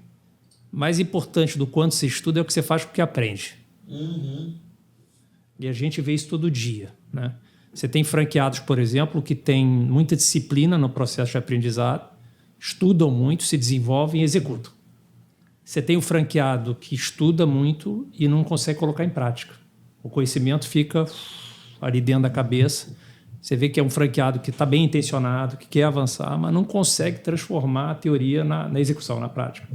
mais importante do quanto você estuda é o que você faz com o que aprende. E a gente vê isso todo dia, né? Você tem franqueados, por exemplo, que têm muita disciplina no processo de aprendizado, estudam muito, se desenvolvem e executam. Você tem o franqueado que estuda muito e não consegue colocar em prática. O conhecimento fica ali dentro da cabeça. Você vê que é um franqueado que está bem intencionado, que quer avançar, mas não consegue transformar a teoria na execução, na prática.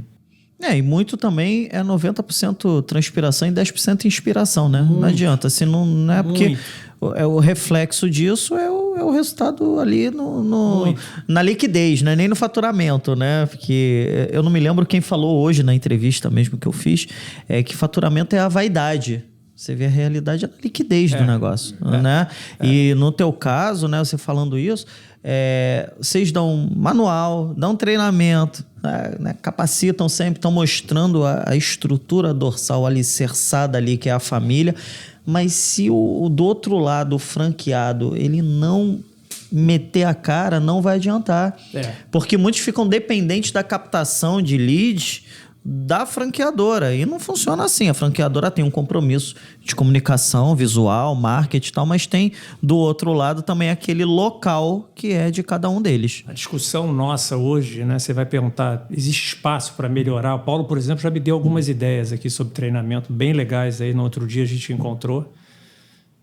E muito também é 90% transpiração e 10% inspiração, né? Muito. Não adianta. Se não é porque o reflexo disso é é o resultado ali na liquidez, né? Nem no faturamento, né? Porque eu não me lembro quem falou hoje na entrevista mesmo que eu fiz, que faturamento é a vaidade. Você vê a realidade na liquidez do negócio, né? E no teu caso, né, você falando isso, vocês dão manual, dão treinamento, né, capacitam sempre, estão mostrando a estrutura dorsal alicerçada ali, que é a família. Mas se do outro lado, o franqueado, ele não meter a cara, não vai adiantar. Porque muitos ficam dependentes da captação de leads da franqueadora. E não funciona assim. A franqueadora tem um compromisso de comunicação, visual, marketing e tal, mas tem do outro lado também aquele local que é de cada um deles. A discussão nossa hoje, né? Você vai perguntar, existe espaço para melhorar? O Paulo, por exemplo, já me deu algumas ideias aqui sobre treinamento bem legais. Aí no outro dia a gente encontrou.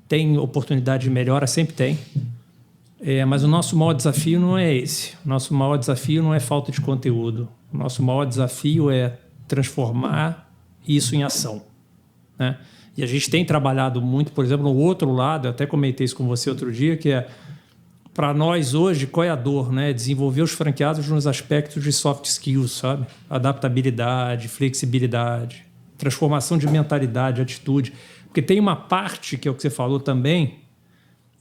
Tem oportunidade de melhora? Sempre tem. Mas o nosso maior desafio não é esse. O nosso maior desafio não é falta de conteúdo. O nosso maior desafio é transformar isso em ação, né? E a gente tem trabalhado muito, por exemplo, no outro lado, eu até comentei isso com você outro dia, que para nós hoje, qual é a dor, né? Desenvolver os franqueados nos aspectos de soft skills, sabe? Adaptabilidade, flexibilidade, transformação de mentalidade, atitude. Porque tem uma parte, que é o que você falou também,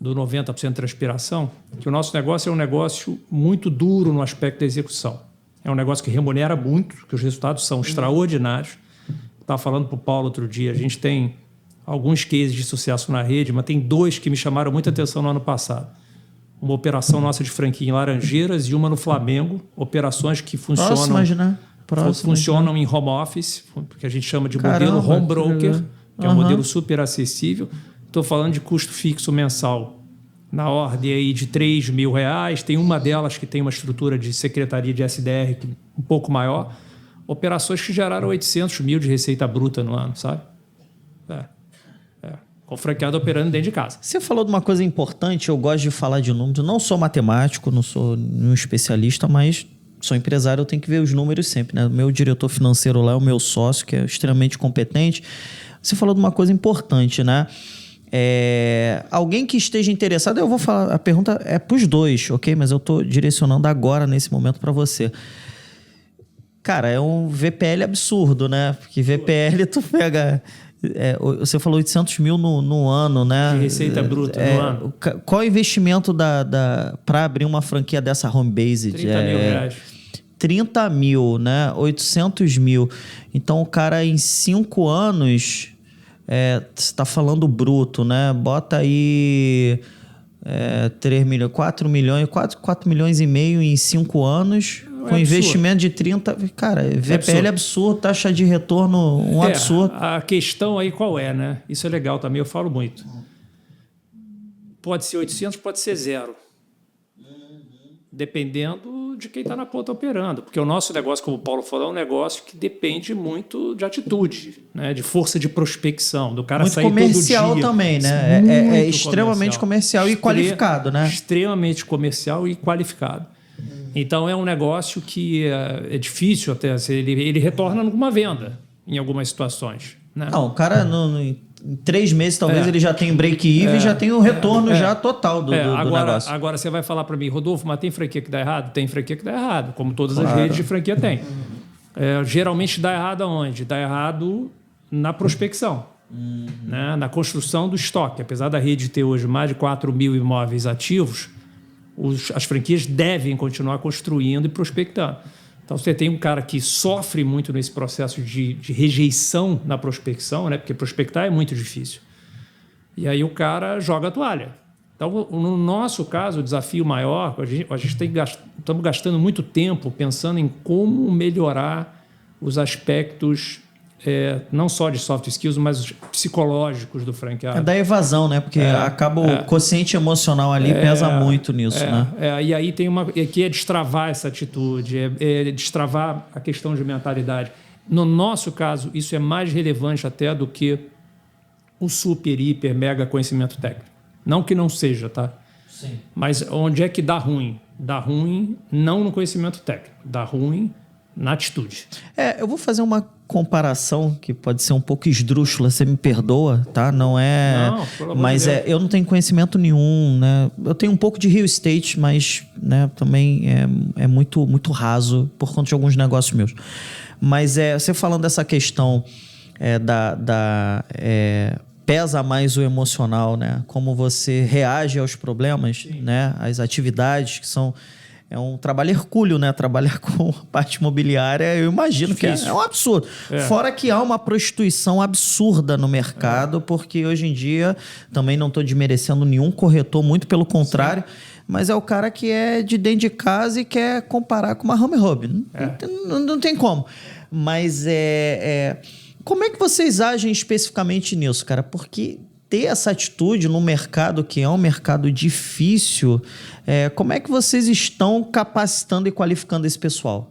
do 90% de transpiração, que o nosso negócio é um negócio muito duro no aspecto da execução. É um negócio que remunera muito, que os resultados são extraordinários. Estava falando para o Paulo outro dia, a gente tem alguns cases de sucesso na rede, mas tem 2 que me chamaram muita atenção no ano passado. Uma operação nossa de franquia em Laranjeiras e uma no Flamengo. Operações que funcionam, funcionam em home office, que a gente chama de modelo home broker, que é um modelo super acessível. Estou falando de custo fixo mensal na ordem aí de R$3.000. Tem uma delas que tem uma estrutura de secretaria de SDR um pouco maior. Operações que geraram 800 mil de receita bruta no ano, sabe? Com o franqueado operando dentro de casa. Você falou de uma coisa importante, eu gosto de falar de números. Não sou matemático, não sou nenhum especialista, mas sou empresário, eu tenho que ver os números sempre, né? O meu diretor financeiro lá é o meu sócio, que é extremamente competente. Você falou de uma coisa importante, né? Alguém que esteja interessado, eu vou falar, a pergunta é para os dois, ok? Mas eu estou direcionando agora, nesse momento, para você. Cara, é um VPL absurdo, né? Porque VPL tu pega... você falou 800 mil no ano, né? De receita bruta no ano. Qual o investimento para abrir uma franquia dessa Homebase? 30 mil reais. 30 mil, né? 800 mil. Então, o cara em 5 anos... você está falando bruto, né? Bota aí 3 milhões, 4 milhões, 4 milhões e meio em 5 anos, com investimento de 30... Cara, VPL absurdo, taxa de retorno absurdo. A questão aí qual é, né? Isso é legal também, eu falo muito. Pode ser 800, pode ser 0. Dependendo de quem está na ponta operando. Porque o nosso negócio, como o Paulo falou, é um negócio que depende muito de atitude, né? De força de prospecção, do cara muito sair todo dia. comercial também, né? É extremamente comercial e qualificado, né? Extremamente comercial e qualificado. Então, é um negócio que é difícil até. Ele retorna numa venda, em algumas situações, né? Não, o cara... Em 3 meses, talvez, ele já tenha um break-even e já tem um retorno já total do negócio. Agora, você vai falar para mim, Rodolfo, mas tem franquia que dá errado? Tem franquia que dá errado, como todas as redes de franquia tem. Geralmente dá errado aonde? Dá errado na prospecção, né? Na construção do estoque. Apesar da rede ter hoje mais de 4 mil imóveis ativos, as franquias devem continuar construindo e prospectando. Então, você tem um cara que sofre muito nesse processo de rejeição na prospecção, né? Porque prospectar é muito difícil. E aí o cara joga a toalha. Então, no nosso caso, o desafio maior, estamos gastando muito tempo pensando em como melhorar os aspectos não só de soft skills, mas psicológicos do franqueado. É da evasão, né? Porque acaba o quociente emocional ali pesa muito nisso, né? E aí tem que é destravar essa atitude, é destravar a questão de mentalidade. No nosso caso, isso é mais relevante até do que o super, hiper, mega conhecimento técnico. Não que não seja, tá? Sim. Mas onde é que dá ruim? Dá ruim não no conhecimento técnico, dá ruim na atitude. Eu vou fazer uma comparação que pode ser um pouco esdrúxula, você me perdoa, tá? Não é... Não, pelo amor mas de Deus. eu não tenho conhecimento nenhum, né? Eu tenho um pouco de real estate, mas, né, também é muito, muito raso por conta de alguns negócios meus. Mas você falando dessa questão pesa mais o emocional, né? Como você reage aos problemas, né? As atividades que são... É um trabalho hercúleo, né? Trabalhar com a parte imobiliária, eu imagino que é um absurdo. Fora que há uma prostituição absurda no mercado, porque hoje em dia, também não estou desmerecendo nenhum corretor, muito pelo contrário, mas é o cara que é de dentro de casa e quer comparar com uma home hub. Não tem como. Mas como é que vocês agem especificamente nisso, cara? Porque ter essa atitude no mercado, que é um mercado difícil, como é que vocês estão capacitando e qualificando esse pessoal?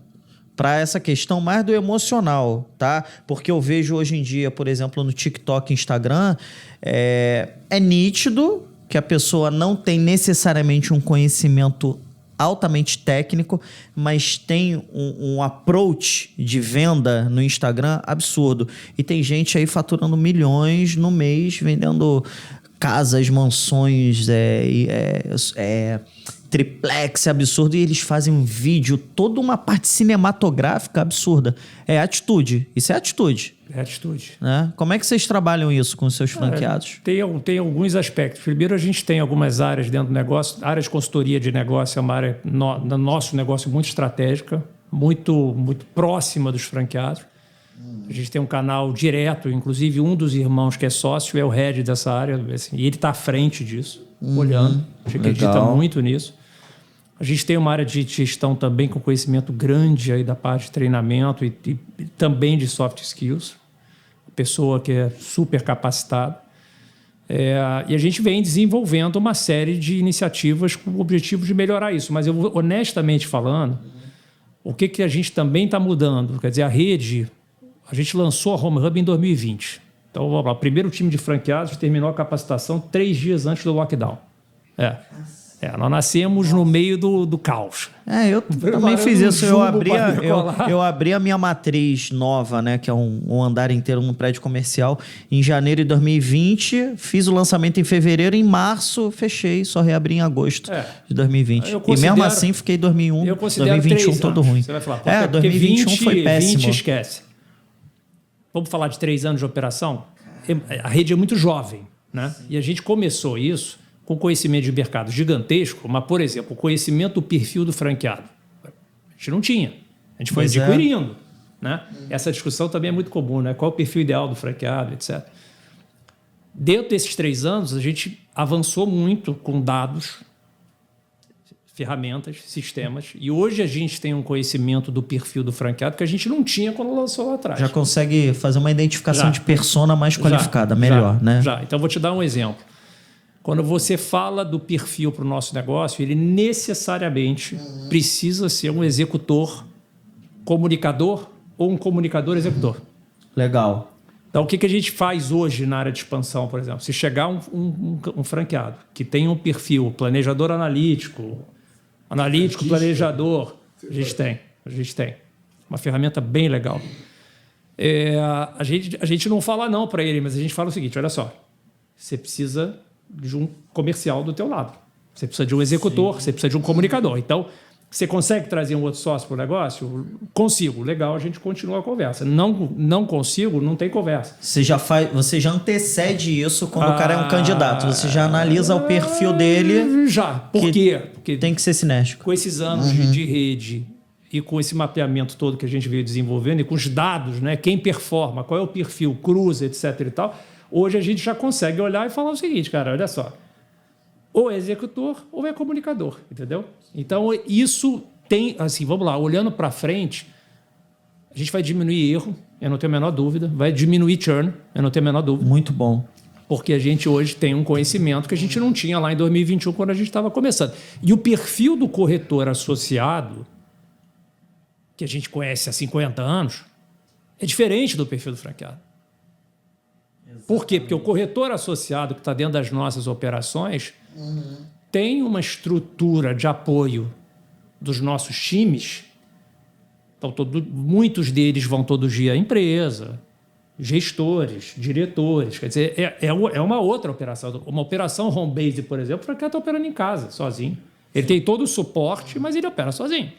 Para essa questão mais do emocional, tá? Porque eu vejo hoje em dia, por exemplo, no TikTok, Instagram, é nítido que a pessoa não tem necessariamente um conhecimento altamente técnico, mas tem um approach de venda no Instagram absurdo. E tem gente aí faturando milhões no mês, vendendo casas, mansões, triplex absurdo, e eles fazem um vídeo, toda uma parte cinematográfica absurda. É atitude. Isso é atitude. É atitude. Né? Como é que vocês trabalham isso com os seus franqueados? Tem alguns aspectos. Primeiro, a gente tem algumas áreas dentro do negócio. A área de consultoria de negócio é uma área no nosso negócio muito estratégica, muito, muito próxima dos franqueados. A gente tem um canal direto, inclusive um dos irmãos que é sócio é o head dessa área, assim, e ele está à frente disso, olhando. A gente acredita muito nisso. A gente tem uma área de gestão também com conhecimento grande aí da parte de treinamento e também de soft skills. Pessoa que é super capacitada. E a gente vem desenvolvendo uma série de iniciativas com o objetivo de melhorar isso. Mas eu, honestamente falando, o que a gente também está mudando? Quer dizer, a rede, a gente lançou a Home Hub em 2020. Então, vamos lá, o primeiro time de franqueados terminou a capacitação 3 dias antes do lockdown. Nós nascemos no meio do caos. Eu também fiz isso. Eu abri a minha matriz nova, né, que é um andar inteiro num prédio comercial, em janeiro de 2020. Fiz o lançamento em fevereiro. Em março, fechei. Só reabri em agosto de 2020. E mesmo assim, fiquei 2021 todo ruim. Você vai falar, 2021 foi péssimo. 20 esquece. Vamos falar de 3 anos de operação? A rede é muito jovem, né? E a gente começou isso com conhecimento de mercado gigantesco, mas, por exemplo, o conhecimento do perfil do franqueado. A gente não tinha. A gente foi adquirindo. Né? Essa discussão também é muito comum, né? Qual é o perfil ideal do franqueado, etc. Dentro desses 3 anos, a gente avançou muito com dados, ferramentas, sistemas, e hoje a gente tem um conhecimento do perfil do franqueado que a gente não tinha quando lançou lá atrás. Já consegue fazer uma identificação de persona mais qualificada, melhor, né? Já. Então, vou te dar um exemplo. Quando você fala do perfil para o nosso negócio, ele necessariamente precisa ser um executor comunicador ou um comunicador executor. Legal. Então, o que a gente faz hoje na área de expansão, por exemplo? Se chegar um franqueado que tem um perfil planejador analítico, planejador, a gente tem. Uma ferramenta bem legal. A gente não fala não para ele, mas a gente fala o seguinte, olha só, você precisa de um comercial do teu lado. Você precisa de um executor, você precisa de um comunicador. Então, você consegue trazer um outro sócio para o negócio? Consigo. Legal, a gente continua a conversa. Não consigo, não tem conversa. Você já antecede isso quando o cara é um candidato. Você já analisa o perfil dele. Já. Por quê? Porque tem que ser cinético. Com esses anos de rede e com esse mapeamento todo que a gente veio desenvolvendo e com os dados, né? Quem performa, qual é o perfil, cruza, etc. e tal, hoje a gente já consegue olhar e falar o seguinte, cara, olha só. Ou é executor ou é comunicador, entendeu? Então, isso tem, assim, vamos lá, olhando para frente, a gente vai diminuir erro, eu não tenho a menor dúvida, vai diminuir churn, eu não tenho a menor dúvida. Muito bom. Porque a gente hoje tem um conhecimento que a gente não tinha lá em 2021, quando a gente estava começando. E o perfil do corretor associado, que a gente conhece há 50 anos, é diferente do perfil do franqueado. Por quê? Porque o corretor associado que está dentro das nossas operações tem uma estrutura de apoio dos nossos times Então, muitos deles vão todo dia à empresa, gestores, diretores. Quer dizer, é uma outra operação. Uma operação home base, por exemplo, o franqueado está operando em casa, sozinho. Ele tem todo o suporte, mas ele opera sozinho.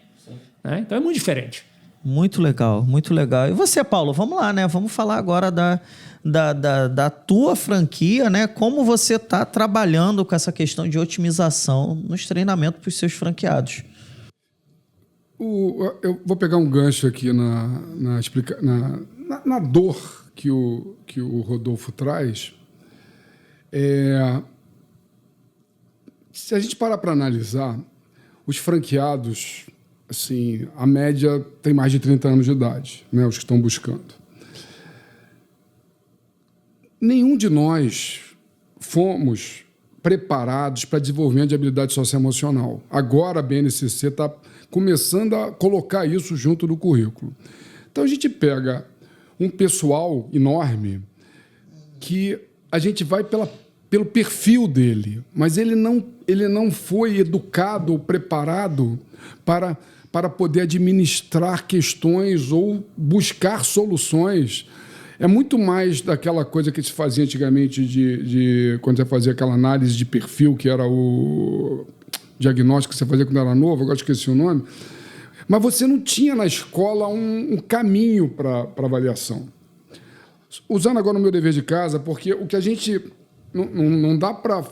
Né? Então, é muito diferente. Muito legal, muito legal. E você, Paulo, vamos lá, né? Vamos falar agora da tua franquia, né? Como você está trabalhando com essa questão de otimização nos treinamentos para os seus franqueados. Eu vou pegar um gancho aqui na dor que o Rodolfo traz. Se a gente parar para analisar, os franqueados, assim, a média tem mais de 30 anos de idade, né, os que estão buscando. Nenhum de nós fomos preparados para desenvolvimento de habilidade socioemocional. Agora a BNCC está começando a colocar isso junto do currículo. Então a gente pega um pessoal enorme que a gente vai pelo perfil dele, mas ele não foi educado ou preparado para poder administrar questões ou buscar soluções. É muito mais daquela coisa que se fazia antigamente quando você fazia aquela análise de perfil, que era o diagnóstico que você fazia quando era novo, agora esqueci o nome. Mas você não tinha na escola um caminho para avaliação. Usando agora o meu dever de casa, porque o que a gente... Não dá para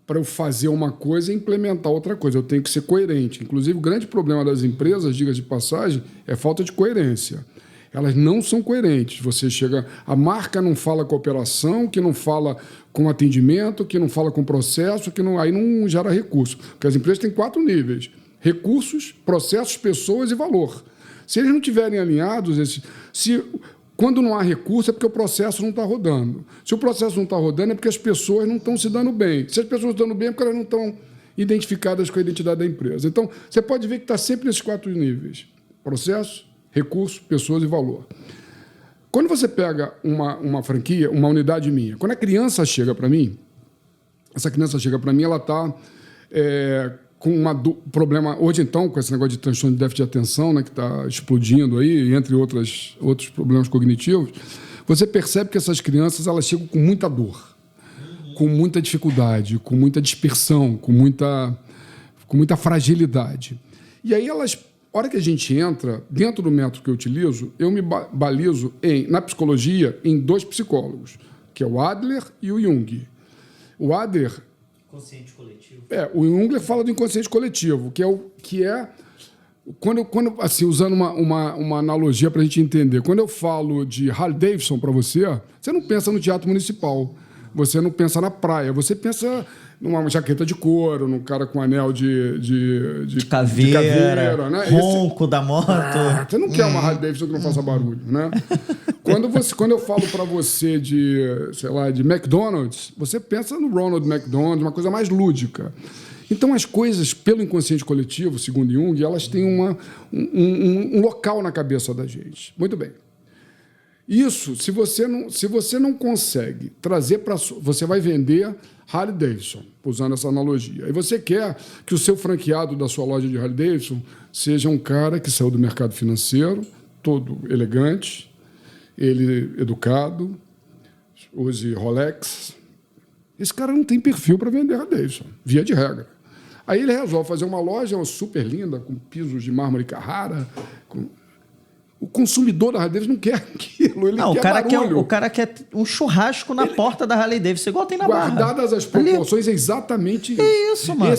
eu fazer uma coisa e implementar outra coisa. Eu tenho que ser coerente. Inclusive, o grande problema das empresas, diga de passagem, é falta de coerência. Elas não são coerentes. Você chega... A marca não fala com a operação, que não fala com atendimento, que não fala com processo, aí não gera recurso. Porque as empresas têm 4 níveis. Recursos, processos, pessoas e valor. Se eles não estiverem alinhados... Quando não há recurso é porque o processo não está rodando. Se o processo não está rodando é porque as pessoas não estão se dando bem. Se as pessoas estão dando bem é porque elas não estão identificadas com a identidade da empresa. Então, você pode ver que está sempre nesses 4 níveis. Processo, recurso, pessoas e valor. Quando você pega uma franquia, uma unidade minha, quando a criança chega para mim, ela está com um problema... Hoje, então, com esse negócio de transtorno de déficit de atenção, né, que está explodindo aí, entre outros problemas cognitivos, você percebe que essas crianças elas chegam com muita dor, com muita dificuldade, com muita dispersão, com muita fragilidade. E aí, a hora que a gente entra, dentro do método que eu utilizo, eu me balizo, na psicologia, em 2 psicólogos, que é o Adler e o Jung. O Adler... Consciente coletivo. O Jung fala do inconsciente coletivo, que é quando assim, usando uma analogia para a gente entender, quando eu falo de Harley Davidson para você não pensa no teatro municipal, você não pensa na praia, você pensa numa jaqueta de couro, num cara com anel de caveira, né? Ronco da moto. Você não quer uma Harley Davidson que não faça barulho, né? Quando eu falo para você de McDonald's, você pensa no Ronald McDonald, uma coisa mais lúdica. Então, as coisas, pelo inconsciente coletivo, segundo Jung, elas têm um local na cabeça da gente. Muito bem. Isso, se você não consegue trazer para... Você vai vender Harley Davidson, usando essa analogia. E você quer que o seu franqueado da sua loja de Harley Davidson seja um cara que saiu do mercado financeiro, todo elegante, ele educado, use Rolex. Esse cara não tem perfil para vender Harley Davidson, via de regra. Aí ele resolve fazer uma loja super linda, com pisos de mármore Carrara. O consumidor da Harley Davidson não quer aquilo, ele quer barulho. O cara quer um churrasco na porta da Harley Davidson, igual tem na Barra. Guardadas as proporções, é exatamente isso. É isso, mano.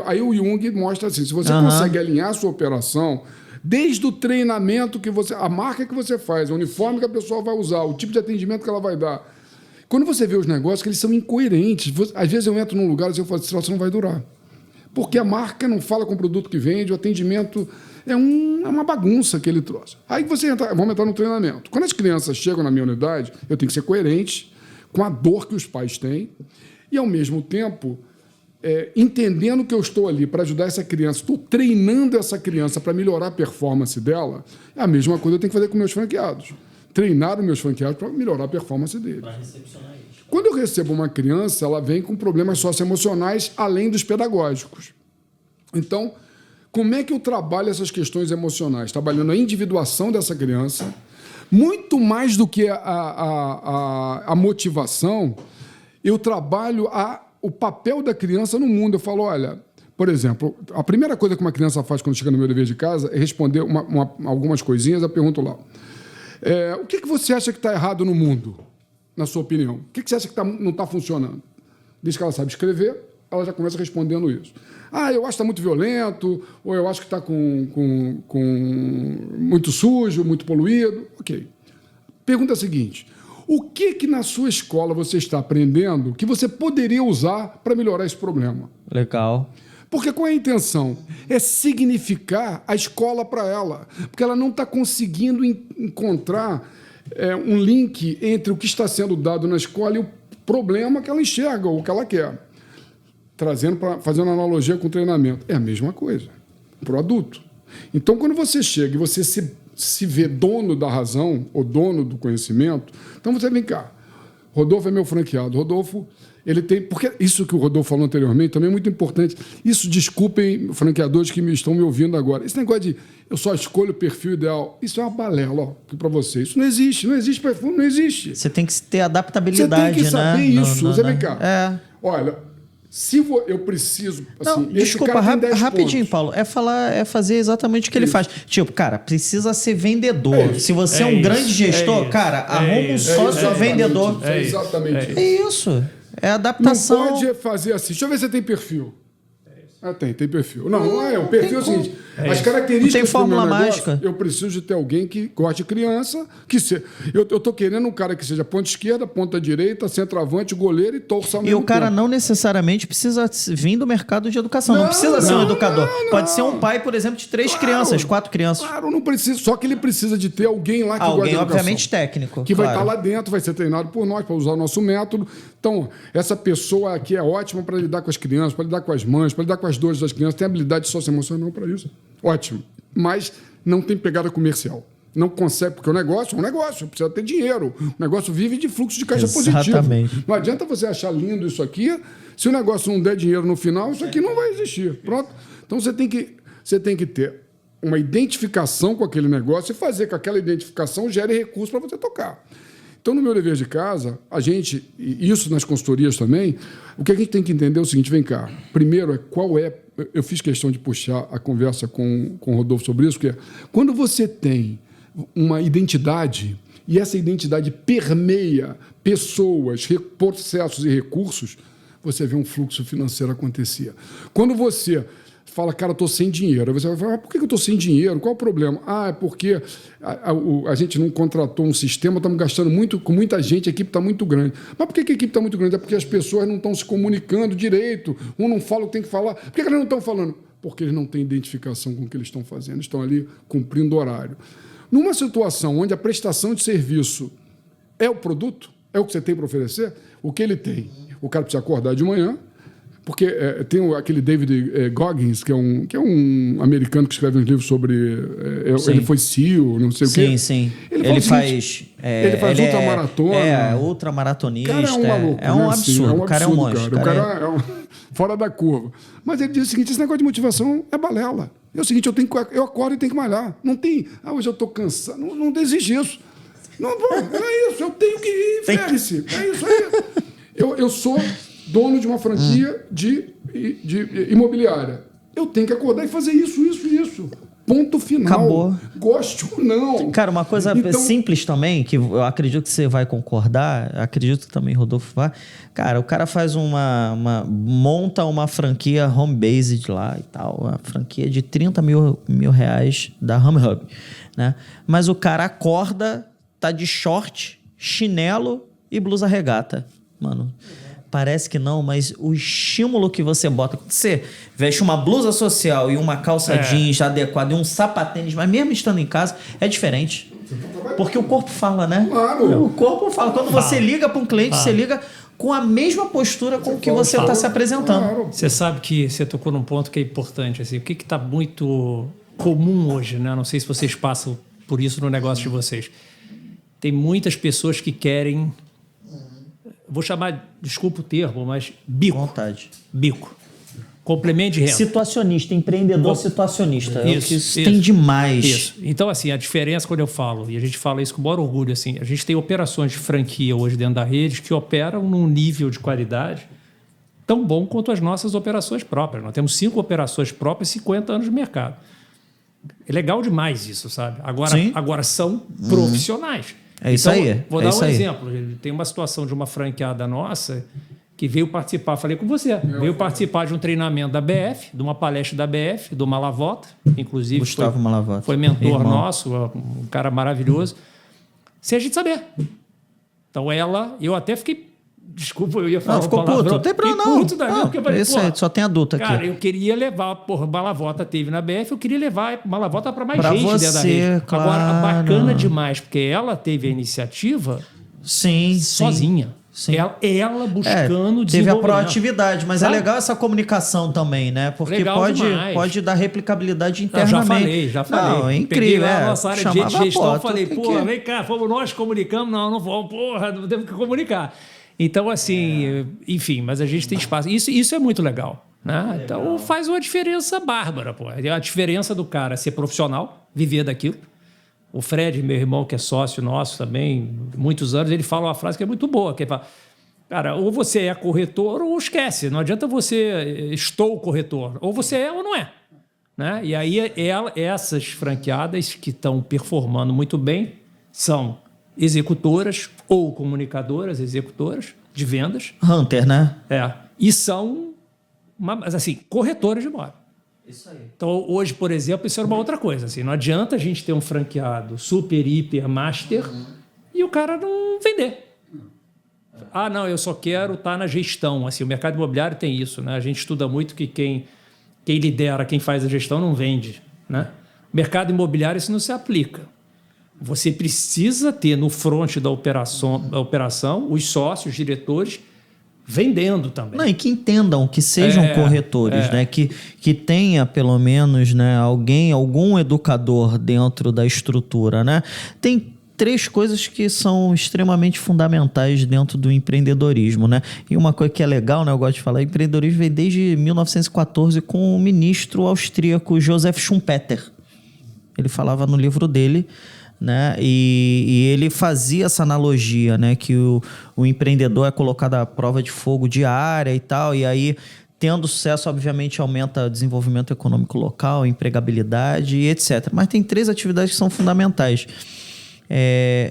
Aí o Jung mostra assim, se você consegue alinhar a sua operação, desde o treinamento a marca que você faz, o uniforme que a pessoa vai usar, o tipo de atendimento que ela vai dar. Quando você vê os negócios, que eles são incoerentes. Às vezes eu entro num lugar e eu falo, esse troço não vai durar. Porque a marca não fala com o produto que vende, o atendimento é uma bagunça que ele trouxe. Aí vamos entrar no treinamento. Quando as crianças chegam na minha unidade, eu tenho que ser coerente com a dor que os pais têm e, ao mesmo tempo, entendendo que eu estou ali para ajudar essa criança, estou treinando essa criança para melhorar a performance dela, é a mesma coisa que eu tenho que fazer com meus franqueados. Treinar os meus franqueados para melhorar a performance deles. Para recepcionar isso. Quando eu recebo uma criança, ela vem com problemas socioemocionais além dos pedagógicos. Então, como é que eu trabalho essas questões emocionais? Trabalhando a individuação dessa criança, muito mais do que a motivação, eu trabalho o papel da criança no mundo. Eu falo, olha, por exemplo, a primeira coisa que uma criança faz quando chega no meu dever de casa é responder algumas coisinhas. Eu pergunto lá, o que você acha que está errado no mundo, na sua opinião? O que você acha que não está funcionando? Desde que ela sabe escrever, ela já começa respondendo isso. Eu acho que está muito violento, ou eu acho que está com muito sujo, muito poluído. Ok. Pergunta a seguinte, o que na sua escola você está aprendendo que você poderia usar para melhorar esse problema? Legal. Porque qual é a intenção? É significar a escola para ela. Porque ela não está conseguindo encontrar um link entre o que está sendo dado na escola e o problema que ela enxerga ou que ela quer. Fazendo analogia com o treinamento. É a mesma coisa para o adulto. Então, quando você chega e você se vê dono da razão ou dono do conhecimento, então você vem cá. Rodolfo é meu franqueado. Rodolfo, ele tem... Porque isso que o Rodolfo falou anteriormente também é muito importante. Isso, desculpem, franqueadores que estão me ouvindo agora. Esse negócio de eu só escolho o perfil ideal, isso é uma balela para você. Isso não existe. Não existe perfil, não existe. Você tem que ter adaptabilidade, né? Você tem que saber isso. Você vem cá. Olha... eu preciso... Assim, desculpa, rapidinho, Paulo. É fazer exatamente o que ele faz. Tipo, cara, precisa ser vendedor. Se você é um grande gestor, cara, arruma um sócio vendedor. É exatamente isso. É isso. É adaptação. Não pode fazer assim. Deixa eu ver se tem perfil. Tem perfil. O perfil é o seguinte. As características tem fórmula mágica. Eu preciso de ter alguém que goste de criança, eu estou querendo um cara que seja ponta esquerda, ponta direita, centroavante, goleiro e torça ao mesmo tempo. E o cara não necessariamente precisa vir do mercado de educação. Não precisa ser um educador. Pode ser um pai, por exemplo, de 3 crianças, 4 crianças. Claro, não precisa. Só que ele precisa de ter alguém lá que gosta de educação. Alguém, obviamente, técnico. Que vai estar lá dentro, vai ser treinado por nós, para usar o nosso método. Então, essa pessoa aqui é ótima para lidar com as crianças, para lidar com as mães, para lidar com as dores das crianças, tem habilidade socioemocional para isso. Ótimo. Mas não tem pegada comercial. Não consegue, porque o negócio é um negócio, precisa ter dinheiro. O negócio vive de fluxo de caixa positivo. Não adianta você achar lindo isso aqui, se o negócio não der dinheiro no final, isso aqui não vai existir. Pronto? Então você tem que ter uma identificação com aquele negócio e fazer que aquela identificação gere recursos para você tocar. Então, no meu dever de casa, e isso nas consultorias também, o que a gente tem que entender é o seguinte, vem cá. Primeiro, eu fiz questão de puxar a conversa com o Rodolfo sobre isso, que é quando você tem uma identidade e essa identidade permeia pessoas, processos e recursos, você vê um fluxo financeiro acontecer. Quando você fala, cara, estou sem dinheiro. Aí você vai falar, por que eu estou sem dinheiro? Qual o problema? É porque a gente não contratou um sistema, estamos gastando muito com muita gente, a equipe está muito grande. Mas por que a equipe está muito grande? É porque as pessoas não estão se comunicando direito, um não fala o que tem que falar. Por que eles não estão falando? Porque eles não têm identificação com o que eles estão fazendo, estão ali cumprindo horário. Numa situação onde a prestação de serviço é o produto, é o que você tem para oferecer, o que ele tem? O cara precisa acordar de manhã, porque tem aquele David Goggins, que é um americano que escreve uns livros sobre... ele foi CEO, não sei o quê. Sim. Ele faz ultramaratona. Ultramaratonista. O cara é um maluco. É um absurdo. O cara é um monstro. O cara é fora da curva. Mas ele diz o seguinte, esse negócio de motivação é balela. É o seguinte, eu acordo e tenho que malhar. Não tem... hoje eu estou cansado. Não existe isso. Não é isso. Eu tenho que ir, ferre-se. É isso aí. Eu sou... dono de uma franquia de imobiliária. Eu tenho que acordar e fazer isso. Ponto final. Acabou. Goste ou não. Cara, uma coisa simples também, que eu acredito que você vai concordar, acredito que também Rodolfo vai. Cara, o cara faz monta uma franquia home-based lá e tal, uma franquia de 30 mil reais da Home Hub, né? Mas o cara acorda, tá de short, chinelo e blusa regata. Mano... Parece que não, mas o estímulo que você bota... Quando você veste uma blusa social e uma calça jeans adequada e um sapatênis, mas mesmo estando em casa, é diferente. Porque o corpo fala, né? Claro. O corpo fala. Quando você liga para um cliente, você liga com a mesma postura com que você está se apresentando. Claro. Você sabe que você tocou num ponto que é importante. Assim, o que está muito comum hoje, né? Não sei se vocês passam por isso no negócio de vocês. Tem muitas pessoas que querem... Vou chamar, desculpa o termo, mas bico. Vontade. Bico. Complemento de renda. Situacionista, empreendedor situacionista. Isso tem demais. Isso. Então, assim, a diferença quando eu falo, e a gente fala isso com o maior orgulho, assim, a gente tem operações de franquia hoje dentro da rede que operam num nível de qualidade tão bom quanto as nossas operações próprias. Nós temos 5 operações próprias e 50 anos de mercado. É legal demais isso, sabe? Agora são profissionais. É isso aí. Vou dar um exemplo. Tem uma situação de uma franqueada nossa que veio participar, falei com você, veio participar de um treinamento da BF, de uma palestra da BF, do Malavota, inclusive Gustavo Malavota. Foi mentor nosso, um cara maravilhoso, sem a gente saber. Então eu até fiquei, desculpa, eu ia falar. Não, ficou puto, não tem problema não. Puto porque eu falei, isso aí, só tem adulto aqui. Cara, eu queria levar, Malavota teve na BF, eu queria levar Malavota para mais gente você, dentro da rede. Claro. Agora, bacana demais, porque ela teve a iniciativa sozinha. Sim. Ela buscando teve a proatividade, mas sabe? É legal essa comunicação também, né? Porque pode dar replicabilidade internamente. Já falei. Não, é incrível. Peguei lá a nossa área de gestão, falei, vem cá, fomos nós que comunicamos, não vamos, não temos que comunicar. Então, assim, enfim, mas a gente tem espaço. Isso é muito legal, né? Então faz uma diferença bárbara, pô. A diferença do cara ser profissional, viver daquilo. O Fred, meu irmão, que é sócio nosso também, muitos anos, ele fala uma frase que é muito boa, que ele fala, cara, ou você é corretor ou esquece. Não adianta você, estou corretor. Ou você é ou não é. Né? E aí essas franqueadas que estão performando muito bem são executoras ou comunicadoras, executoras de vendas. Hunter, né? E são, assim, corretoras de imóvel. Isso aí. Então, hoje, por exemplo, isso era uma outra coisa. Assim, não adianta a gente ter um franqueado super, hiper, master e o cara não vender. Não, eu só quero estar na gestão. Assim, o mercado imobiliário tem isso, né? A gente estuda muito que quem lidera, quem faz a gestão, não vende. Né? Mercado imobiliário, isso não se aplica. Você precisa ter no front da operação os sócios, diretores, vendendo também. Não, e que entendam, que sejam corretores, né? Que tenha pelo menos, né, algum educador dentro da estrutura, né? Tem 3 coisas que são extremamente fundamentais dentro do empreendedorismo, né? E uma coisa que é legal, né, eu gosto de falar, empreendedorismo veio desde 1914 com o ministro austríaco Joseph Schumpeter. Ele falava no livro dele, né? E ele fazia essa analogia, né? Que o empreendedor é colocado à prova de fogo diária e tal, e aí, tendo sucesso, obviamente, aumenta o desenvolvimento econômico local, empregabilidade e etc. Mas tem 3 atividades que são fundamentais.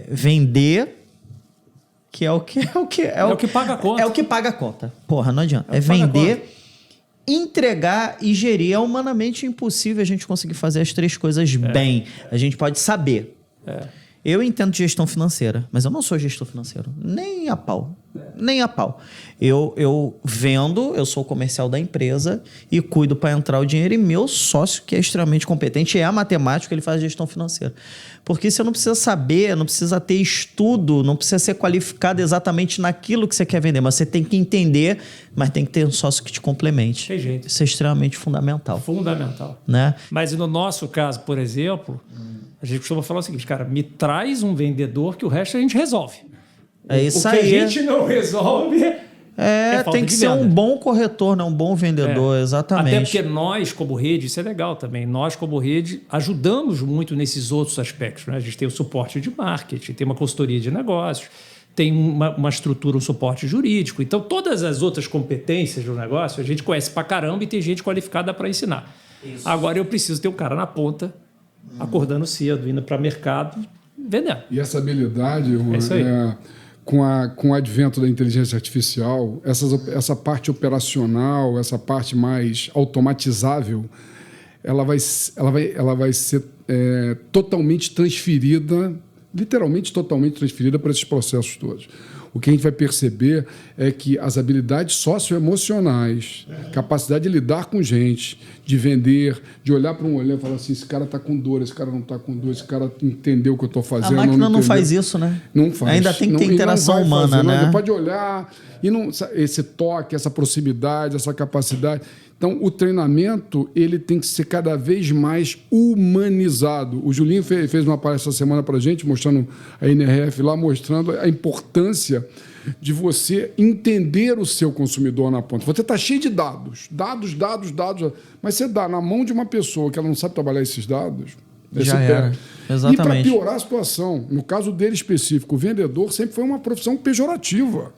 Vender, que é o que paga a conta. É o que paga a conta. Porra, não adianta. É vender, entregar e gerir. É humanamente impossível a gente conseguir fazer as 3 coisas bem. A gente pode saber. Eu entendo de gestão financeira, mas eu não sou gestor financeiro. Nem a pau. Nem a pau. Eu vendo, eu sou o comercial da empresa e cuido para entrar o dinheiro, e meu sócio, que é extremamente competente, é a matemática, ele faz gestão financeira. Porque você não precisa saber, não precisa ter estudo, não precisa ser qualificado exatamente naquilo que você quer vender, mas você tem que entender, mas tem que ter um sócio que te complemente. Tem jeito. Isso é extremamente fundamental. Fundamental. Né? Mas no nosso caso, por exemplo, a gente costuma falar o seguinte, cara, me traz um vendedor que o resto a gente resolve. É isso aí. O que a gente não resolve tem que ser um bom corretor, né? Um bom vendedor, exatamente. Até porque nós, como rede, isso é legal também, nós, como rede, ajudamos muito nesses outros aspectos. Né? A gente tem o suporte de marketing, tem uma consultoria de negócios, tem uma estrutura, um suporte jurídico. Então, todas as outras competências do negócio, a gente conhece pra caramba e tem gente qualificada para ensinar. Isso. Agora, eu preciso ter um cara na ponta, acordando cedo, indo para mercado, vendendo. E essa habilidade, com o advento da inteligência artificial, essa parte operacional, essa parte mais automatizável, ela vai ser totalmente transferida, literalmente totalmente transferida para esses processos todos. O que a gente vai perceber é que as habilidades socioemocionais, capacidade de lidar com gente, de vender, de olhar para um olhar e falar assim, esse cara está com dor, esse cara não está com dor, esse cara entendeu o que eu estou fazendo. A máquina não faz isso, né? Não faz. Ainda tem que ter interação humana, né? Você pode olhar e esse toque, essa proximidade, essa capacidade. Então, o treinamento ele tem que ser cada vez mais humanizado. O Julinho fez uma palestra essa semana para a gente, mostrando a NRF lá, mostrando a importância de você entender o seu consumidor na ponta. Você está cheio de dados, mas você dá na mão de uma pessoa que ela não sabe trabalhar esses dados, já era. Exatamente. E para piorar a situação, no caso dele específico, o vendedor sempre foi uma profissão pejorativa.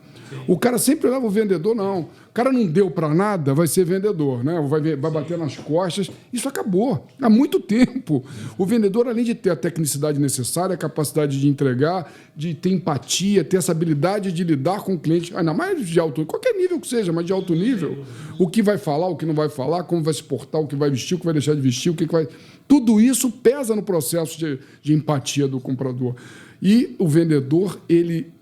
O cara sempre leva o vendedor, não. O cara não deu para nada, vai ser vendedor, né? Vai bater nas costas. Isso acabou há muito tempo. O vendedor, além de ter a tecnicidade necessária, a capacidade de entregar, de ter empatia, ter essa habilidade de lidar com o cliente, ainda mais de alto nível, qualquer nível que seja, mas de alto nível, o que vai falar, o que não vai falar, como vai se portar, o que vai vestir, o que vai deixar de vestir, o que vai... Tudo isso pesa no processo de empatia do comprador. E o vendedor, ele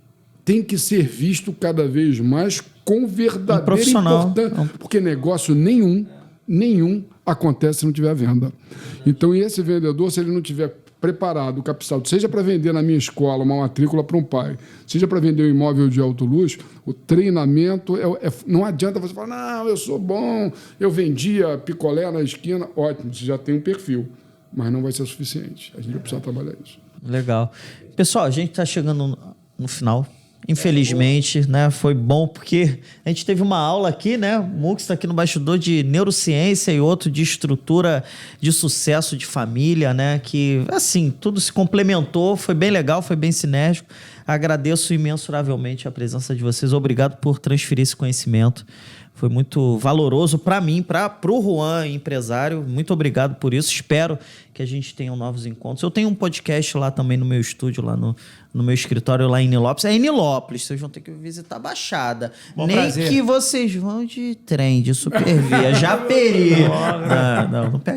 tem que ser visto cada vez mais com verdadeira importância, porque negócio nenhum acontece se não tiver venda. Então, esse vendedor, se ele não tiver preparado, capacitado, seja para vender na minha escola uma matrícula para um pai, seja para vender um imóvel de alto luxo, o treinamento não adianta você falar, não, eu sou bom, eu vendia picolé na esquina, ótimo, você já tem um perfil, mas não vai ser suficiente. A gente vai precisar trabalhar isso. Legal. Pessoal, a gente está chegando no final. Infelizmente, né? Foi bom porque a gente teve uma aula aqui, né? O Mux está aqui no bastidor de neurociência e outro de estrutura de sucesso de família, né? Que, assim, tudo se complementou, foi bem legal, foi bem sinérgico. Agradeço imensuravelmente a presença de vocês. Obrigado por transferir esse conhecimento. Foi muito valoroso para mim, para o Juan, empresário. Muito obrigado por isso. Espero que a gente tenha novos encontros. Eu tenho um podcast lá também no meu estúdio, lá no meu escritório lá em Nilópolis. É em Nilópolis, vocês vão ter que visitar a Baixada. Bom, nem prazer. que vocês vão de trem, de Supervia, Japeri.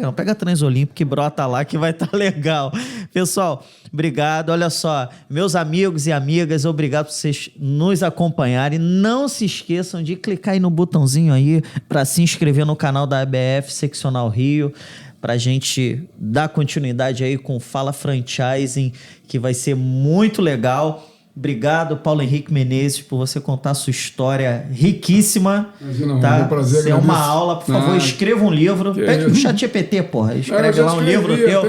Não pega Transolimpo que brota lá que vai estar legal. Pessoal, obrigado. Olha só, meus amigos e amigas, obrigado por vocês nos acompanharem. Não se esqueçam de clicar aí no botãozinho aí para se inscrever no canal da ABF Seccional Rio, para a gente dar continuidade aí com Fala Franchising, que vai ser muito legal. Obrigado, Paulo Henrique Menezes, por você contar a sua história riquíssima. Imagina, tá? é um prazer. É uma aula, por favor, escreva um livro. Pede pro ChatGPT, porra. Escreve lá um livro teu.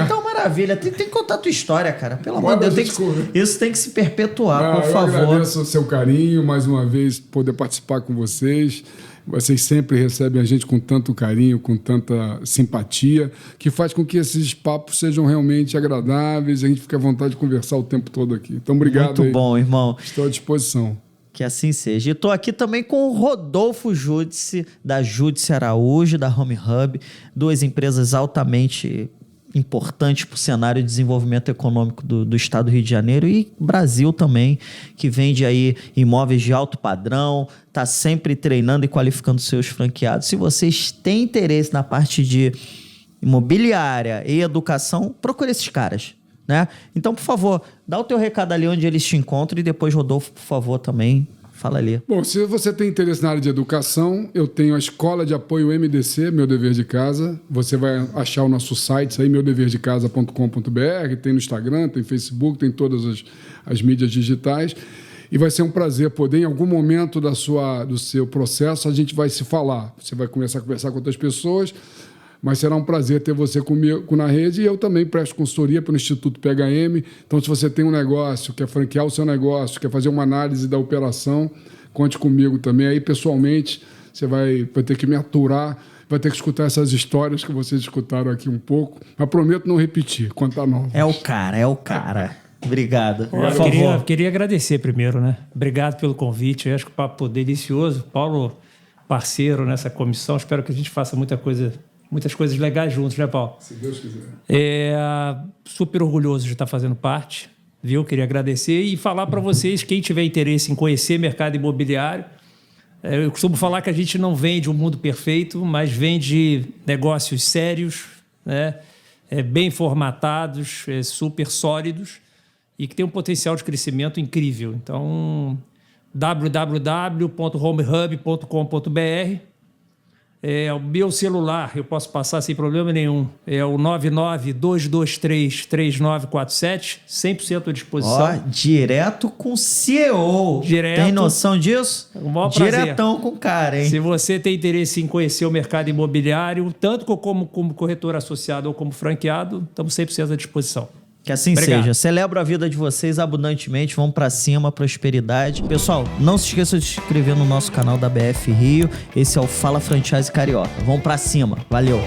Então maravilha. Tem que contar a tua história, cara. Pelo amor de Deus. Isso tem que se perpetuar, por favor. Eu agradeço o seu carinho, mais uma vez, poder participar com vocês. Vocês sempre recebem a gente com tanto carinho, com tanta simpatia, que faz com que esses papos sejam realmente agradáveis e a gente fique à vontade de conversar o tempo todo aqui. Então, obrigado. Muito bom, irmão. Estou à disposição. Que assim seja. E estou aqui também com o Rodolfo Júdice, da Júdice Araújo, da Home Hub, duas empresas altamente importantes para o cenário de desenvolvimento econômico do estado do Rio de Janeiro e Brasil também, que vende aí imóveis de alto padrão, está sempre treinando e qualificando seus franqueados. Se vocês têm interesse na parte de imobiliária e educação, procure esses caras, né? Então, por favor, dá o teu recado ali onde eles te encontram e depois, Rodolfo, por favor, também fala ali. Bom, se você tem interesse na área de educação, eu tenho a Escola de Apoio MDC, Meu Dever de Casa. Você vai achar o nosso site aí, meudeverdecasa.com.br, tem no Instagram, tem Facebook, tem todas as mídias digitais. E vai ser um prazer poder, em algum momento do seu processo, a gente vai se falar. Você vai começar a conversar com outras pessoas, mas será um prazer ter você comigo na rede e eu também presto consultoria pelo Instituto PHM. Então, se você tem um negócio, quer franquear o seu negócio, quer fazer uma análise da operação, conte comigo também. Aí, pessoalmente, você vai ter que me aturar, vai ter que escutar essas histórias que vocês escutaram aqui um pouco, mas prometo não repetir, contar novas. É o cara. Obrigado. Por favor. favor. Queria agradecer primeiro, né? Obrigado pelo convite. Eu acho que o papo delicioso. Paulo, parceiro nessa comissão. Espero que a gente faça muitas coisas legais juntos, né, Paulo? Se Deus quiser. Super orgulhoso de estar fazendo parte, viu? Queria agradecer e falar para vocês, quem tiver interesse em conhecer mercado imobiliário, eu costumo falar que a gente não vende um mundo perfeito, mas vende negócios sérios, né? Bem formatados, super sólidos e que tem um potencial de crescimento incrível. Então, www.homehub.com.br. O meu celular, eu posso passar sem problema nenhum. É o 992233947, 100% à disposição. Direto com o CEO. Direto. Tem noção disso? O maior prazer. Diretão com o cara, hein? Se você tem interesse em conhecer o mercado imobiliário, tanto como corretor associado ou como franqueado, estamos 100% à disposição. Que assim seja. Celebro a vida de vocês abundantemente. Vamos pra cima, prosperidade. Pessoal, não se esqueça de se inscrever no nosso canal da BF Rio. Esse é o Fala Franchise Carioca. Vamos pra cima. Valeu.